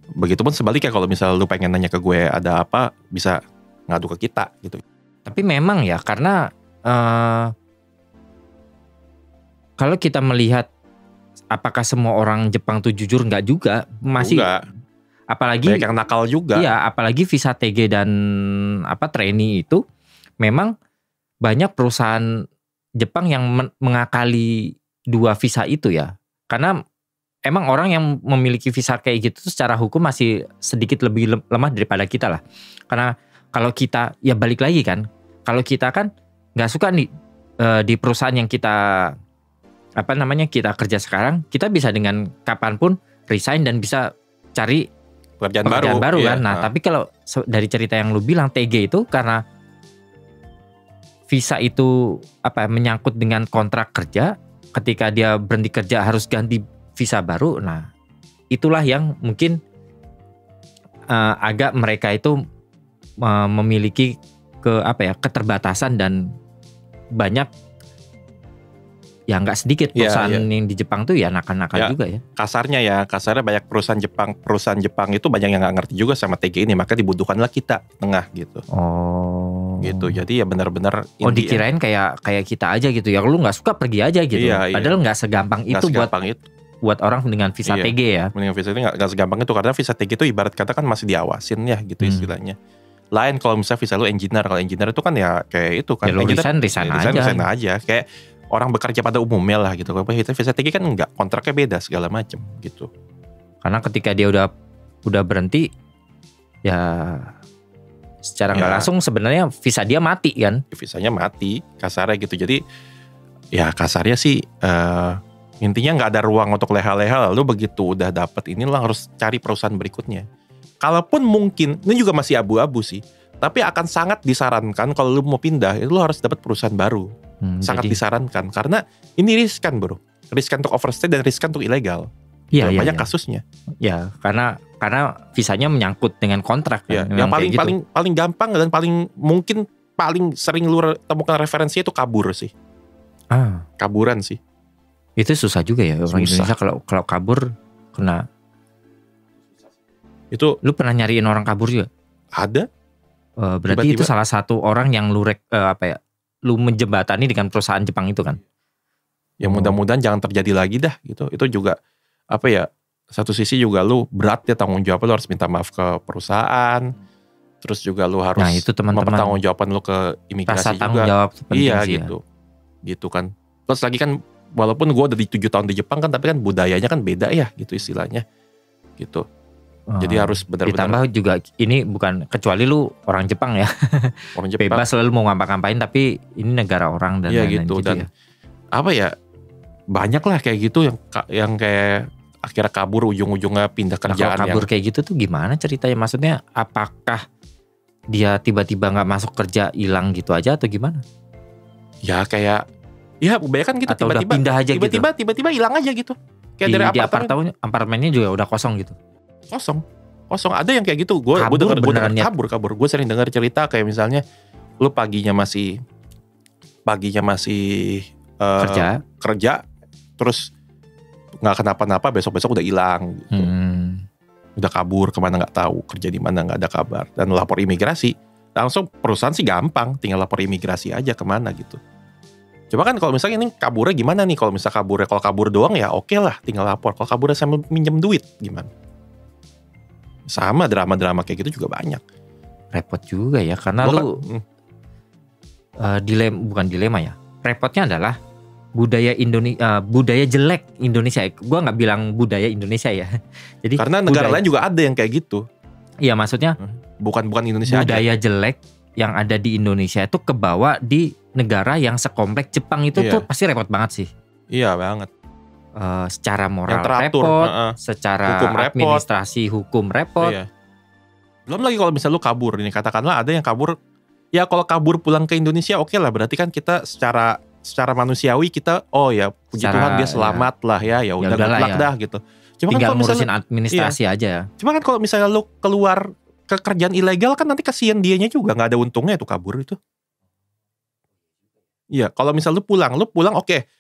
begitupun sebaliknya kalau misalnya lu pengen nanya ke gue ada apa, bisa ngadu ke kita gitu. Tapi memang ya karena kalau kita melihat apakah semua orang Jepang tuh jujur, nggak juga, masih enggak. Apalagi banyak yang nakal juga. Iya, apalagi visa TG dan trainee itu memang banyak perusahaan Jepang yang mengakali 2 visa itu ya. Karena emang orang yang memiliki visa kayak gitu secara hukum masih sedikit lebih lemah daripada kita lah. Karena kalau kita, ya balik lagi kan, kalau kita kan nggak suka nih di perusahaan yang kita kita kerja sekarang, kita bisa dengan kapanpun resign dan bisa cari pekerjaan baru kan. Nah tapi kalau dari cerita yang lu bilang TG itu karena visa itu menyangkut dengan kontrak kerja, ketika dia berhenti kerja harus ganti visa baru. Nah itulah yang mungkin agak mereka itu memiliki keterbatasan, dan banyak ya nggak sedikit perusahaan yang di Jepang tuh ya nakal-nakal juga ya. Kasarnya banyak perusahaan Jepang itu banyak yang nggak ngerti juga sama TG ini, maka dibutuhkanlah kita tengah gitu. Oh. Gitu, jadi ya benar-benar. Dikirain kayak kita aja gitu ya, lu nggak suka pergi aja gitu. Padahal nggak segampang itu buat orang dengan visa TG ya. Dengan visa itu nggak segampang itu, karena visa TG itu ibarat kata kan masih diawasin ya gitu istilahnya. Lain kalau misalnya visa lu engineer, kalau engineer itu kan ya kayak itu kan. Ya lu resign aja. Kayak orang bekerja pada umumnya lah gitu. Kalau visa TG kan enggak, kontraknya beda segala macam gitu. Karena ketika dia udah berhenti, ya secara nggak langsung sebenarnya visa dia mati kan? Visanya mati, kasarnya gitu. Jadi ya kasarnya sih intinya nggak ada ruang untuk leha-leha. Lalu begitu udah dapet ini lo harus cari perusahaan berikutnya. Kalaupun mungkin, ini juga masih abu-abu sih. Tapi akan sangat disarankan kalau lu mau pindah, itu lu harus dapat perusahaan baru. Sangat disarankan karena ini riskan bro. Riskan untuk overstay dan riskan untuk ilegal. Iya, banyak kasusnya. Ya, karena visanya menyangkut dengan kontrak kan. Yang paling gampang dan paling mungkin paling sering lu temukan referensinya itu kabur sih. Kaburan sih. Itu susah juga ya orang Indonesia kalau kabur kena. Itu lu pernah nyariin orang kabur juga? Ada. Berarti tiba-tiba, itu salah satu orang yang lu lu menjembatani dengan perusahaan Jepang itu kan? Ya mudah-mudahan jangan terjadi lagi dah gitu. Itu juga satu sisi juga lu berat ya tanggung jawab, lu harus minta maaf ke perusahaan. Terus juga lu harus itu mempertanggung jawaban lu ke imigrasi juga. Tanggung jawab iya gitu. Ya. Gitu kan. Terus lagi kan walaupun gue udah 7 tahun di Jepang kan, tapi kan budayanya kan beda ya gitu istilahnya. Gitu. Jadi harus benar-benar. Ditambah juga ini bukan kecuali lu orang Jepang ya. Orang Jepang. Bebas selalu mau ngapa-ngapain, tapi ini negara orang dan lain-lain gitu. Dan ya. Banyak lah kayak gitu yang kayak akhirnya kabur ujung-ujungnya pindah kerjaan. Kalau kabur kayak gitu tuh gimana ceritanya? Maksudnya apakah dia tiba-tiba nggak masuk kerja hilang gitu aja atau gimana? Ya kayak kebanyakan gitu. Atau tiba-tiba pindah aja tiba-tiba hilang aja gitu. Kayak di apartemennya juga udah kosong gitu. Kosong ada yang kayak gitu. Gue kabur. Gue sering dengar cerita kayak misalnya lu paginya masih kerja terus nggak kenapa-napa, besok udah hilang gitu. Udah kabur kemana nggak tahu, kerja di mana nggak ada kabar, dan lapor imigrasi langsung. Perusahaan sih gampang, tinggal lapor imigrasi aja kemana gitu. Coba kan kalau misalnya ini kaburnya gimana nih? Kalau kabur doang ya oke lah, tinggal lapor. Kalau kaburnya sambil minjem duit gimana? Sama drama-drama kayak gitu juga banyak. Repot juga ya, karena bukan dilema ya. Repotnya adalah budaya jelek Indonesia. Gua nggak bilang budaya Indonesia ya. Jadi karena negara lain juga ada yang kayak gitu. Iya, maksudnya bukan Indonesia budaya aja. Jelek yang ada di Indonesia itu kebawa di negara yang sekompleks Jepang itu tuh pasti repot banget sih. Iya banget. Secara moral repot, secara hukum administrasi hukum repot. Iya. Belum lagi kalau misalnya lu kabur ini, katakanlah ada yang kabur. Ya kalau kabur pulang ke Indonesia oke lah, berarti kan kita secara manusiawi kita puji Tuhan dia selamat lah ya udah mutlak dah gitu. Cuma tinggal kan ngurusin administrasi aja. Cuma kan kalau misalnya lu keluar ke kerjaan ilegal kan nanti kasihan dianya juga, nggak ada untungnya tuh kabur itu. Iya, kalau misalnya lu pulang oke.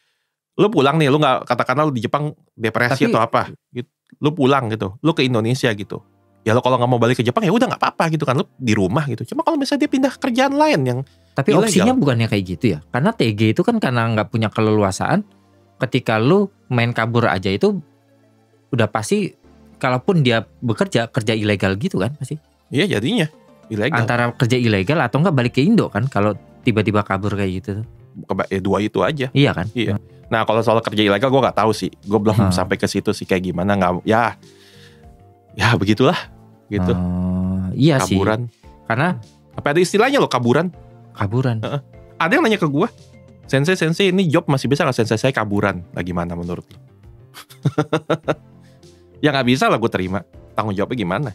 Lu pulang nih, lu nggak, katakanlah lu di Jepang depresi atau apa, gitu. Lu pulang gitu, lu ke Indonesia gitu. Ya lo kalau nggak mau balik ke Jepang ya udah nggak apa-apa gitu kan, lu di rumah gitu. Cuma kalau misalnya dia pindah kerjaan lain yang tapi ilegal, opsinya bukannya kayak gitu ya? Karena TG itu kan karena nggak punya keleluasaan. Ketika lu main kabur aja itu udah pasti, kalaupun dia kerja ilegal gitu kan pasti. Iya jadinya ilegal. Antara kerja ilegal atau nggak balik ke Indo kan kalau tiba-tiba kabur kayak gitu. Dua itu aja. Iya kan? Iya. Nah kalau soal kerja ilegal gue nggak tahu sih. Gue belum sampai ke situ sih kayak gimana, nggak ya begitulah gitu. Iya kaburan. Sih. Karena apa ada istilahnya lo kaburan? Ada yang nanya ke gue, Sensei ini job masih bisa nggak? Sensei saya kaburan, lagi mana menurut lo? Ya nggak bisa lah gue terima. Tanggung jawabnya gimana?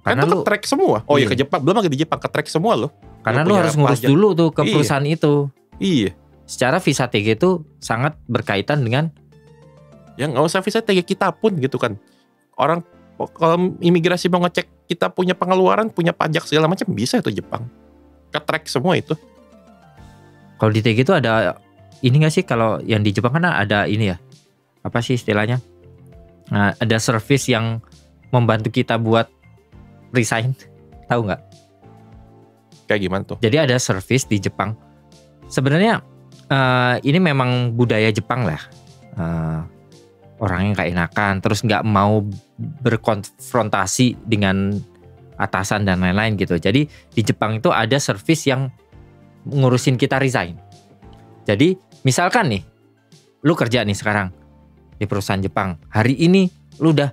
Karena lu ke-track semua. Iya ke Jepang, belum lagi di Jepang ke-track semua lo. Karena lu harus ngurus dulu tuh ke perusahaan itu. Iya. Secara visa TG itu sangat berkaitan dengan, ya nggak usah visa TG kita pun gitu kan. Orang kalau imigrasi mau ngecek kita punya pengeluaran, punya pajak segala macam, bisa itu Jepang. Ke-track semua itu. Kalau di TG itu ada ini nggak sih? Kalau yang di Jepang kan ada ini ya, apa sih istilahnya? Nah, ada service yang membantu kita buat resign, tahu nggak? Kayak gimana tuh? Jadi ada service di Jepang. Sebenarnya ini memang budaya Jepang lah. Orangnya nggak enakan, terus nggak mau berkonfrontasi dengan atasan dan lain-lain gitu. Jadi di Jepang itu ada service yang ngurusin kita resign. Jadi Misalkan nih, lu kerja nih sekarang di perusahaan Jepang. Hari ini lu udah,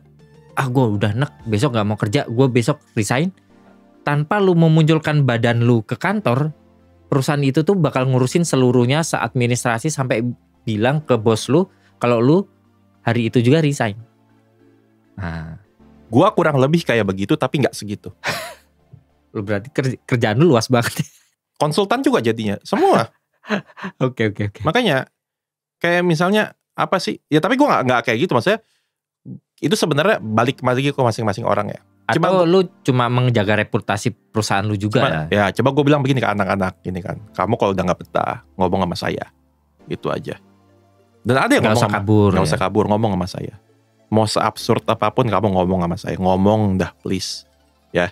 gue udah nek, besok gak mau kerja, gue besok resign. Tanpa lu memunculkan badan lu ke kantor, perusahaan itu tuh bakal ngurusin seluruhnya administrasi sampai bilang ke bos lu kalau lu hari itu juga resign. Nah, Gua kurang lebih kayak begitu tapi nggak segitu. lu berarti kerjaan lu luas banget. Konsultan juga jadinya, semua. Oke. Makanya kayak misalnya apa sih? Ya tapi gua nggak kayak gitu, maksudnya itu sebenarnya balik lagi ke masing-masing orang ya. Atau lu cuma menjaga reputasi perusahaan lu juga ya. Coba gue bilang begini ke anak-anak gini kan, kamu kalau udah nggak betah ngomong sama saya, itu aja. Dan ada yang nggak usah kabur, nggak usah kabur, ngomong sama saya. Mau seabsurd apapun kamu ngomong sama saya, ngomong dah please, ya.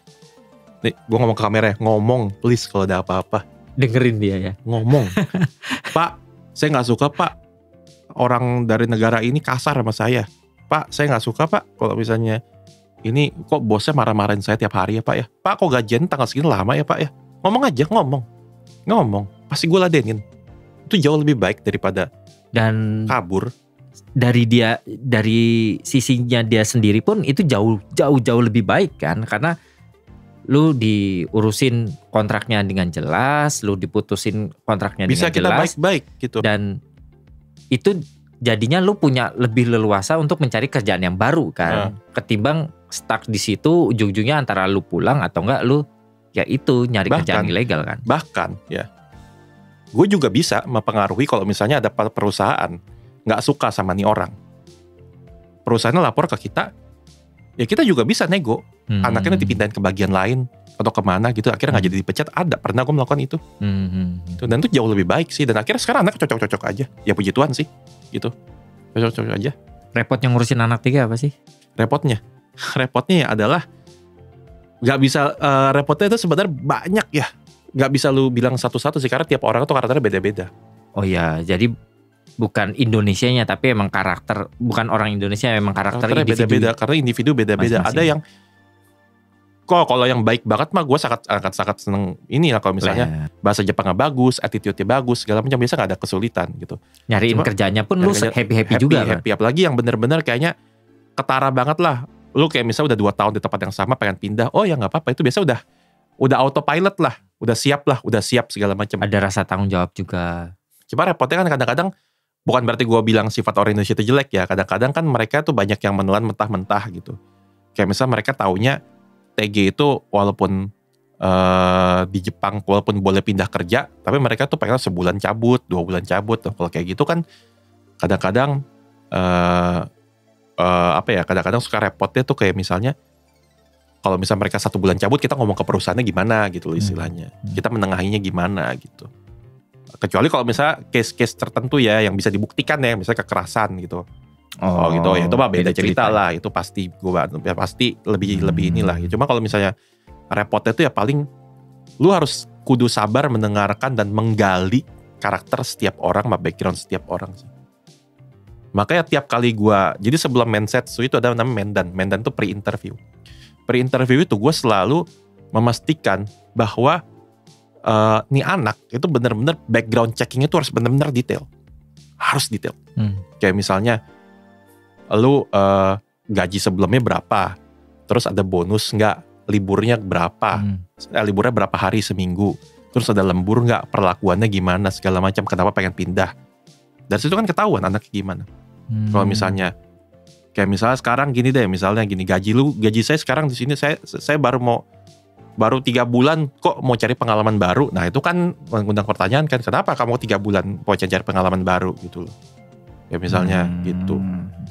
Nih gue ngomong ke kamera, ngomong please kalau ada apa-apa. Dengerin dia ya. Ngomong, Pak, saya nggak suka Pak, orang dari negara ini kasar sama saya. Pak, saya nggak suka Pak kalau misalnya ini kok bosnya marah-marahin saya tiap hari ya Pak ya. Pak, kok gajian tanggal segini lama ya Pak ya. Ngomong aja, ngomong. Pasti gue ladenin. Itu jauh lebih baik daripada dan kabur. Dari sisinya dia sendiri pun itu jauh lebih baik kan, karena lu diurusin kontraknya dengan jelas, lu diputusin kontraknya bisa dengan jelas. Bisa kita baik-baik gitu. Dan itu jadinya lu punya lebih leluasa untuk mencari kerjaan yang baru kan, ketimbang stuck di situ ujung-ujungnya antara lu pulang atau enggak lu ya itu nyari kerjaan ilegal kan. Bahkan ya, gue juga bisa mempengaruhi kalau misalnya ada perusahaan nggak suka sama nih orang, perusahaannya lapor ke kita, ya kita juga bisa nego, anaknya dipindahin ke bagian lain atau kemana gitu, akhirnya nggak jadi dipecat. Pernah gue melakukan itu. Dan itu jauh lebih baik sih, dan akhirnya sekarang anak cocok-cocok aja, ya puji Tuhan sih gitu, cocok-cocok aja. Repotnya ngurusin anak 3 apa sih? Repotnya ya adalah nggak bisa, repotnya itu sebenarnya banyak ya, nggak bisa lu bilang satu-satu sih, karena tiap orang tuh karakternya beda-beda. Oh ya, jadi bukan Indonesianya tapi emang karakter, bukan orang Indonesia, memang karakternya beda-beda, karena individu beda-beda. Ada yang kalau yang baik banget mah gue sangat seneng ini lah, kalau misalnya bahasa Jepangnya bagus, attitude-nya bagus, segala macam, biasa nggak ada kesulitan gitu. Nyariin kerjanya pun lu happy juga kan? Happy, apalagi yang bener-bener kayaknya ketara banget lah. Lu kayak misalnya udah 2 tahun di tempat yang sama pengen pindah, oh ya nggak apa-apa, itu biasa udah autopilot lah, udah siap segala macam. Ada rasa tanggung jawab juga. Cuma repotnya kan kadang-kadang, bukan berarti gue bilang sifat orang Indonesia itu jelek ya, kadang-kadang kan mereka tuh banyak yang menelan mentah-mentah gitu. Kayak misalnya mereka taunya TG itu walaupun di Jepang walaupun boleh pindah kerja, tapi mereka tuh pengen sebulan cabut, 2 bulan cabut. Kalau kayak gitu kan kadang-kadang kadang-kadang suka repotnya tuh kayak misalnya kalau misalnya mereka 1 bulan cabut, kita ngomong ke perusahaannya gimana gitu istilahnya, kita menengahinya gimana gitu. Kecuali kalau misalnya case-case tertentu ya yang bisa dibuktikan ya, misalnya kekerasan gitu. Oh gitu ya, itu mah beda cerita lah, itu pasti ya pasti lebih inilah. Cuma kalau misalnya repotnya itu ya paling lu harus kudu sabar mendengarkan dan menggali karakter setiap orang sama background setiap orang sih. Makanya tiap kali jadi sebelum Mensetsu itu ada namanya Mendan tuh pre-interview itu gue selalu memastikan bahwa nih anak itu benar-benar background checkingnya itu harus benar-benar detail, harus detail. Kayak misalnya lu gaji sebelumnya berapa, terus ada bonus nggak, liburnya berapa, liburnya berapa hari seminggu, terus ada lembur nggak, perlakuannya gimana, segala macam, kenapa pengen pindah. Dari situ kan ketahuan anaknya gimana. Kalau misalnya kayak misalnya sekarang gini deh, misalnya gini, gaji saya sekarang di sini saya baru 3 bulan kok mau cari pengalaman baru. Nah itu kan mengundang pertanyaan kan, kenapa kamu 3 bulan mau cari pengalaman baru gitu loh. Ya misalnya gitu.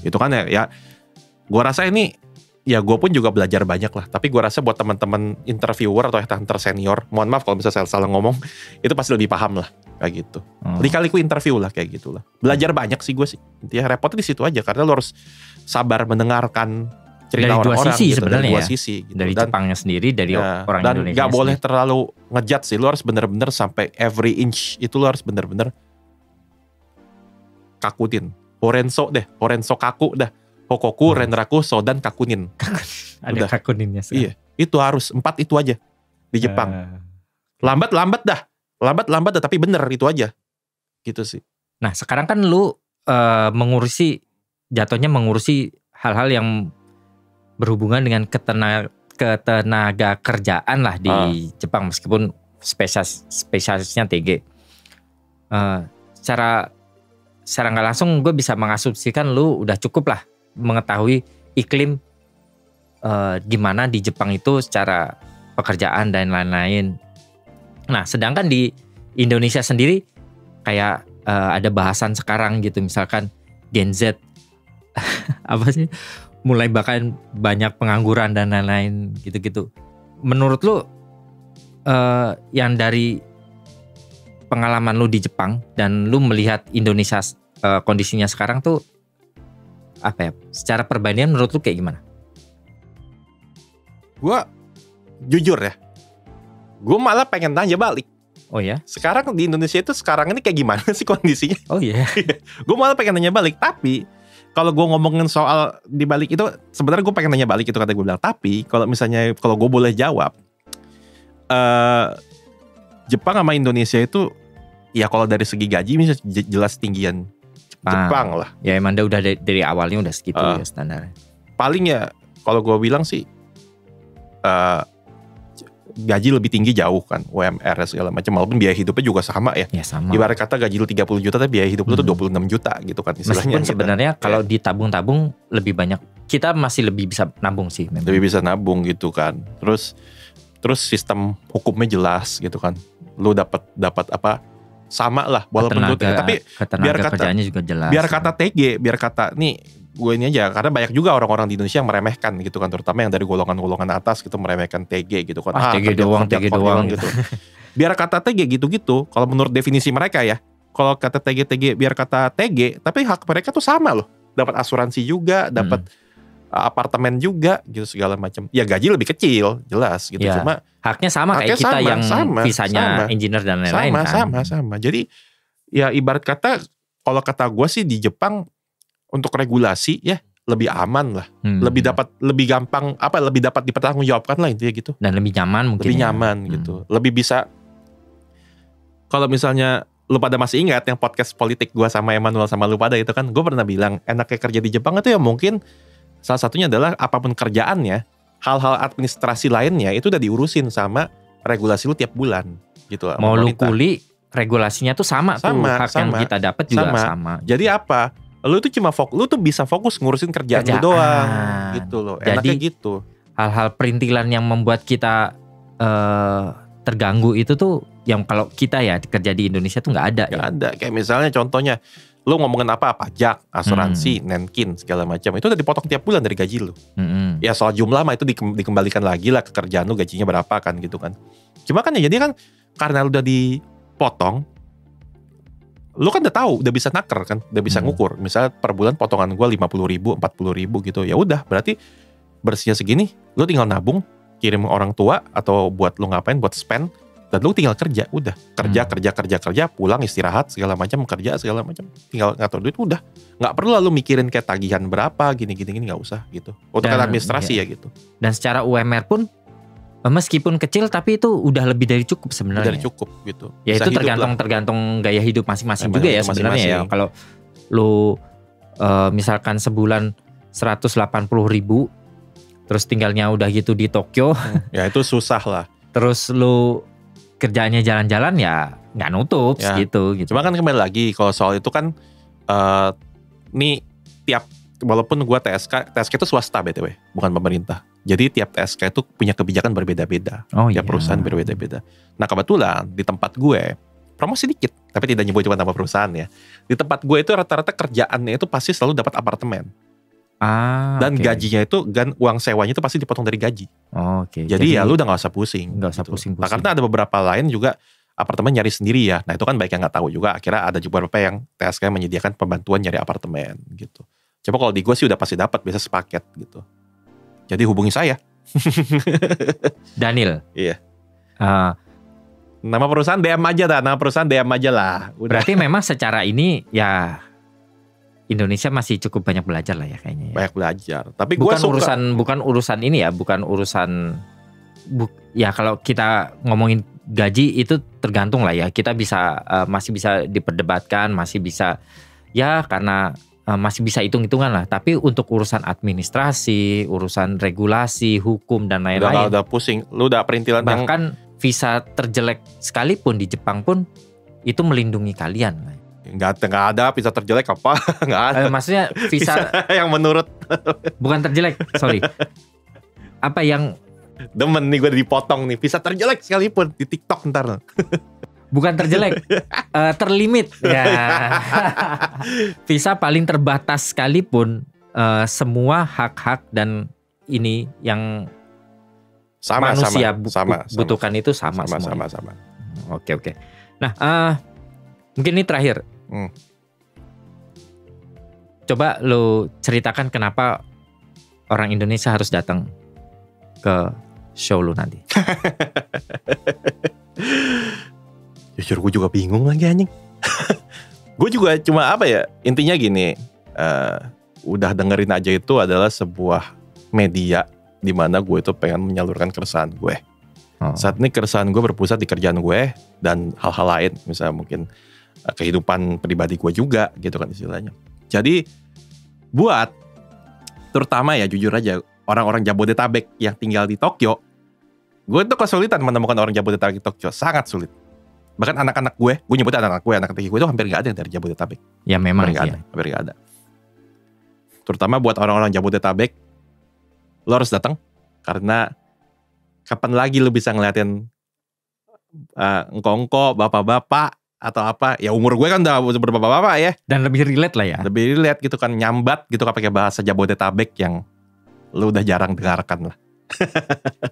Itu kan ya gue rasa ini, ya gue pun juga belajar banyak lah. Tapi gue rasa buat teman-teman interviewer atau hunter senior, mohon maaf kalau misalnya saya salah ngomong, itu pasti lebih paham lah kayak gitu. Kali-kali interview lah kayak gitulah. Belajar banyak sih gue sih. Intinya repotnya di situ aja, karena lo harus sabar mendengarkan cerita orang-orang gitu, sebenarnya dari 2 ya. sisi gitu. Dari Jepangnya sendiri, dari orang dan Indonesia. Dan gak boleh terlalu ngejudge sih. Lo harus bener-bener sampai every inch itu lo harus bener-bener kakutin. Horenso kaku dah. Hokoku, Renraku, Sodan, Kakunin. Ada kakuninnya sih. Iya, itu harus 4 itu aja di Jepang. Lambat dah, tapi bener itu aja. Gitu sih. Nah sekarang kan lu jatuhnya mengurusi hal-hal yang berhubungan dengan ketenaga kerjaan lah di Jepang, meskipun spesialisnya TG. Secara nggak langsung gue bisa mengasumsikan lu udah cukup lah mengetahui iklim gimana di Jepang itu secara pekerjaan dan lain-lain. Nah sedangkan di Indonesia sendiri kayak ada bahasan sekarang gitu, misalkan Gen Z apa sih, mulai bahkan banyak pengangguran dan lain-lain gitu-gitu. Menurut lu yang dari pengalaman lu di Jepang dan lu melihat Indonesia kondisinya sekarang tuh apa ya? Secara perbandingan menurut lu kayak gimana? Gue jujur ya, gue malah pengen tanya balik. Oh ya? Sekarang di Indonesia itu sekarang ini kayak gimana sih kondisinya? Oh iya. Gue malah pengen tanya balik. Tapi kalau gue ngomongin soal di balik itu, sebenarnya gue pengen tanya balik itu kata gue bilang. Tapi kalau gue boleh jawab, Jepang sama Indonesia itu ya kalau dari segi gaji bisa jelas tinggian Jepang lah. Ya emang udah dari awalnya udah segitu ya standarnya. Paling ya kalau gue bilang sih gaji lebih tinggi jauh kan, UMR segala macam, walaupun biaya hidupnya juga sama ya. Ya sama. Ibarat kata gaji lu 30 juta tapi biaya hidup lu tuh 26 juta gitu kan istilahnya. Meskipun sebenarnya kalau ditabung-tabung lebih banyak, kita masih lebih bisa nabung sih memang. Lebih bisa nabung gitu kan. Terus sistem hukumnya jelas gitu kan. Lu dapat apa sama lah walaupun tapi biar kata kerjaannya juga jelas. Biar kata TG, biar kata nih gue ini aja, karena banyak juga orang-orang di Indonesia yang meremehkan gitu kan, terutama yang dari golongan-golongan atas gitu meremehkan TG gitu kan. TG doang gitu. Biar kata TG gitu-gitu, kalau menurut definisi mereka ya, kalau kata TG biar kata TG, tapi hak mereka tuh sama loh. Dapat asuransi juga, dapat apartemen juga gitu segala macam. Ya gaji lebih kecil, jelas gitu. Ya, cuma haknya sama kayak kita yang visanya engineer dan lain-lain kan. Sama. Jadi ya ibarat kata kalau kata gue sih di Jepang untuk regulasi ya lebih aman lah, lebih gampang lebih dapat dipertanggungjawabkan lah intinya gitu. Dan lebih nyaman mungkin. Lebih nyaman gitu, lebih bisa. Kalau misalnya lu pada masih ingat yang podcast politik gue sama Emmanuel sama lu pada itu kan, gue pernah bilang enaknya kerja di Jepang itu ya mungkin salah satunya adalah apapun kerjaannya, hal-hal administrasi lainnya itu udah diurusin sama regulasi lu tiap bulan gitu. Mau lu kuli regulasinya tuh sama tuh, hak yang kita dapat juga sama. Jadi apa? Lu tuh lu tuh bisa fokus ngurusin kerjaan lu doang gitu loh. Enaknya jadi, gitu. Hal-hal perintilan yang membuat kita terganggu itu tuh yang kalau kita ya kerja di Indonesia tuh nggak ada. Nggak ada. Kayak misalnya contohnya lu ngomongin pajak, asuransi, nenkin segala macam itu udah dipotong tiap bulan dari gaji lu. Ya soal jumlah mah itu dikembalikan lagi lah ke kerjaan lu, gajinya berapa kan gitu kan. Cuma kan ya jadi kan karena lu udah dipotong, lu kan udah tahu, udah bisa naker kan, udah bisa ngukur. Misalnya per bulan potongan gue 50.000, 40.000 gitu. Ya udah, berarti bersihnya segini, lu tinggal nabung, kirim orang tua atau buat lu ngapain, buat spend, dan lu tinggal kerja, udah kerja, pulang istirahat segala macam, kerja segala macam, tinggal ngatur duit, udah. Nggak perlu lalu mikirin kayak tagihan berapa, gini nggak usah gitu. Untuk administrasi ya gitu. Dan secara UMR pun meskipun kecil tapi itu udah lebih dari cukup sebenarnya. Dari cukup gitu. Ya itu tergantung gaya hidup masing-masing juga ya sebenarnya ya. Kalau lu misalkan sebulan 180.000 terus tinggalnya udah gitu di Tokyo, ya itu susah lah. Terus lu kerjaannya jalan-jalan ya nggak nutup gitu. Cuma kan kembali lagi kalau soal itu kan nih walaupun gua TSK itu swasta BTW, bukan pemerintah. Jadi tiap TSK itu punya kebijakan berbeda-beda. Tiap perusahaan berbeda-beda. Nah kebetulan di tempat gue, promosi dikit, tapi tidak nyebut nama perusahaan ya. Di tempat gue itu rata-rata kerjaannya itu pasti selalu dapat apartemen. Dan gajinya itu, uang sewanya itu pasti dipotong dari gaji. Jadi ya lu udah gak usah pusing. Gak usah pusing-pusing. Nah, karena ada beberapa lain juga apartemen nyari sendiri ya. Nah itu kan baik yang gak tahu juga. Akhirnya ada juga beberapa yang TSK menyediakan pembantuan nyari apartemen gitu. Coba kalau di gue sih udah pasti dapat, biasa sepaket gitu. Jadi hubungi saya. Daniel. Iya. Nama perusahaan DM aja dah. Nama perusahaan DM aja lah. Udah. Berarti memang secara ini ya Indonesia masih cukup banyak belajar lah ya kayaknya. Ya. Banyak belajar. Tapi bukan urusan ini ya, bukan urusan ya kalau kita ngomongin gaji itu tergantung lah ya. Kita bisa masih bisa diperdebatkan, masih bisa ya karena masih bisa hitung-hitungan lah. Tapi untuk urusan administrasi, urusan regulasi, hukum dan lain-lain. Udah pusing, lu udah perintilan bahkan visa terjelek sekalipun di Jepang pun itu melindungi kalian. Nggak ada visa terjelek apa? Nggak ada. Maksudnya visa yang menurut bukan terjelek, sorry. Apa yang demen nih gue dipotong nih, visa terjelek sekalipun di TikTok ntar. Bukan terjelek, terlimit ya. Visa paling terbatas sekalipun semua hak-hak dan ini yang manusia butuhkan itu sama. Oke. Nah, mungkin ini terakhir. Coba lo ceritakan kenapa orang Indonesia harus datang ke show lo nanti. Jujur gue juga bingung lagi anjing. Gue juga cuma intinya gini, udah dengerin aja itu adalah sebuah media di mana gue itu pengen menyalurkan keresahan gue. Saat ini keresahan gue berpusat di kerjaan gue dan hal-hal lain, misalnya mungkin kehidupan pribadi gue juga gitu kan istilahnya. Jadi buat terutama ya jujur aja orang-orang Jabodetabek yang tinggal di Tokyo, gue itu kesulitan menemukan orang Jabodetabek di Tokyo, sangat sulit. Bahkan anak-anak gue nyebutnya anak ketiga gue itu hampir gak ada yang dari Jabodetabek. Ya memang hampir gak ada. Terutama buat orang-orang Jabodetabek, lo harus datang karena kapan lagi lo bisa ngeliatin engko-engko, bapak-bapak atau apa? Ya umur gue kan udah berbapak-bapak ya. Dan lebih relate lah ya. Lebih relate gitu kan, nyambat gitu kan pakai bahasa Jabodetabek yang lo udah jarang dengarkan lah.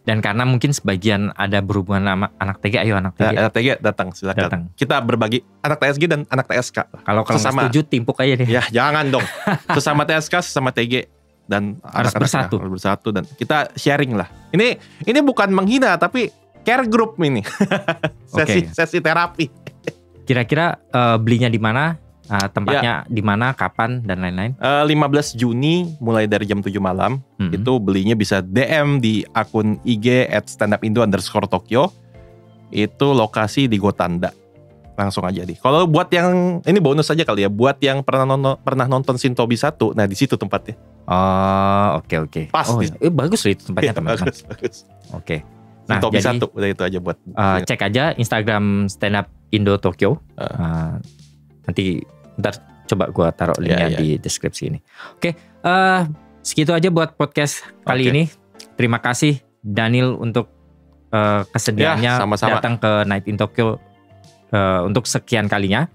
Dan karena mungkin sebagian ada berhubungan sama anak TG, ayo anak TG. Anak TG datang, silakan. Kita berbagi anak TSG dan anak TSK. Kalau nggak setuju timpuk aja deh. Ya jangan dong. Sesama TSK, sesama TG dan harus bersatu dan kita sharing lah. Ini bukan menghina tapi care group ini. Sesi terapi. Kira-kira belinya di mana? Tempatnya di mana, kapan dan lain-lain? 15 Juni mulai dari jam 7 malam. Itu belinya bisa DM di akun IG @standupindo_Tokyo. Itu lokasi di Gotanda. Langsung aja Kalau buat yang ini bonus aja kali ya, buat yang pernah nonton Shintobi 1, nah di situ tempatnya. Oh, oke. Pas. Bagus loh itu tempatnya teman-teman. Bagus. Oke. Nah, Shintobi 1 udah itu aja buat. Cek aja Instagram Stand Up Indo Tokyo. Nanti ntar coba gue taruh linknya di deskripsi ini. Oke, segitu aja buat podcast kali ini. Terima kasih Daniel untuk kesediaannya datang ke Night in Tokyo untuk sekian kalinya.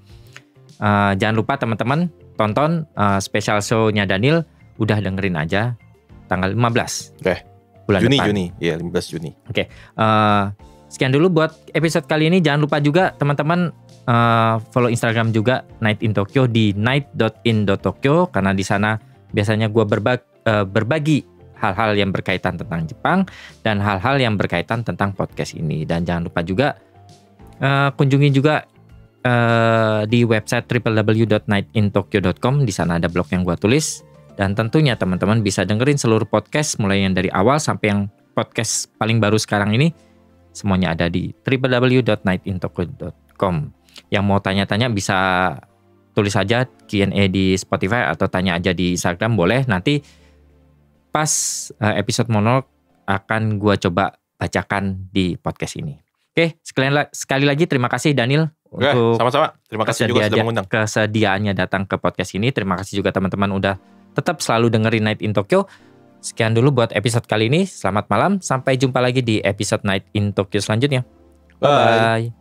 Jangan lupa teman-teman tonton special show-nya Daniel. Udah dengerin aja tanggal 15 bulan depan. Juni, ya 15 Juni. Oke, sekian dulu buat episode kali ini. Jangan lupa juga teman-teman follow Instagram juga Night in Tokyo di night.in.tokyo karena di sana biasanya gue berbagi hal-hal yang berkaitan tentang Jepang dan hal-hal yang berkaitan tentang podcast ini. Dan jangan lupa juga kunjungi juga di website www.nightintokyo.com. Di sana ada blog yang gue tulis dan tentunya teman-teman bisa dengerin seluruh podcast mulai yang dari awal sampai yang podcast paling baru sekarang ini. Semuanya ada di www.nightintokyo.com. Yang mau tanya-tanya bisa tulis aja Q&A di Spotify atau tanya aja di Instagram boleh. Nanti pas episode monolog akan gue coba bacakan di podcast ini. Oke, sekali lagi terima kasih Daniel untuk sama-sama. Terima kasih juga sudah mengundang. Kesediaannya datang ke podcast ini. Terima kasih juga teman-teman udah tetap selalu dengerin Night in Tokyo. Sekian dulu buat episode kali ini. Selamat malam. Sampai jumpa lagi di episode Night in Tokyo selanjutnya. Bye.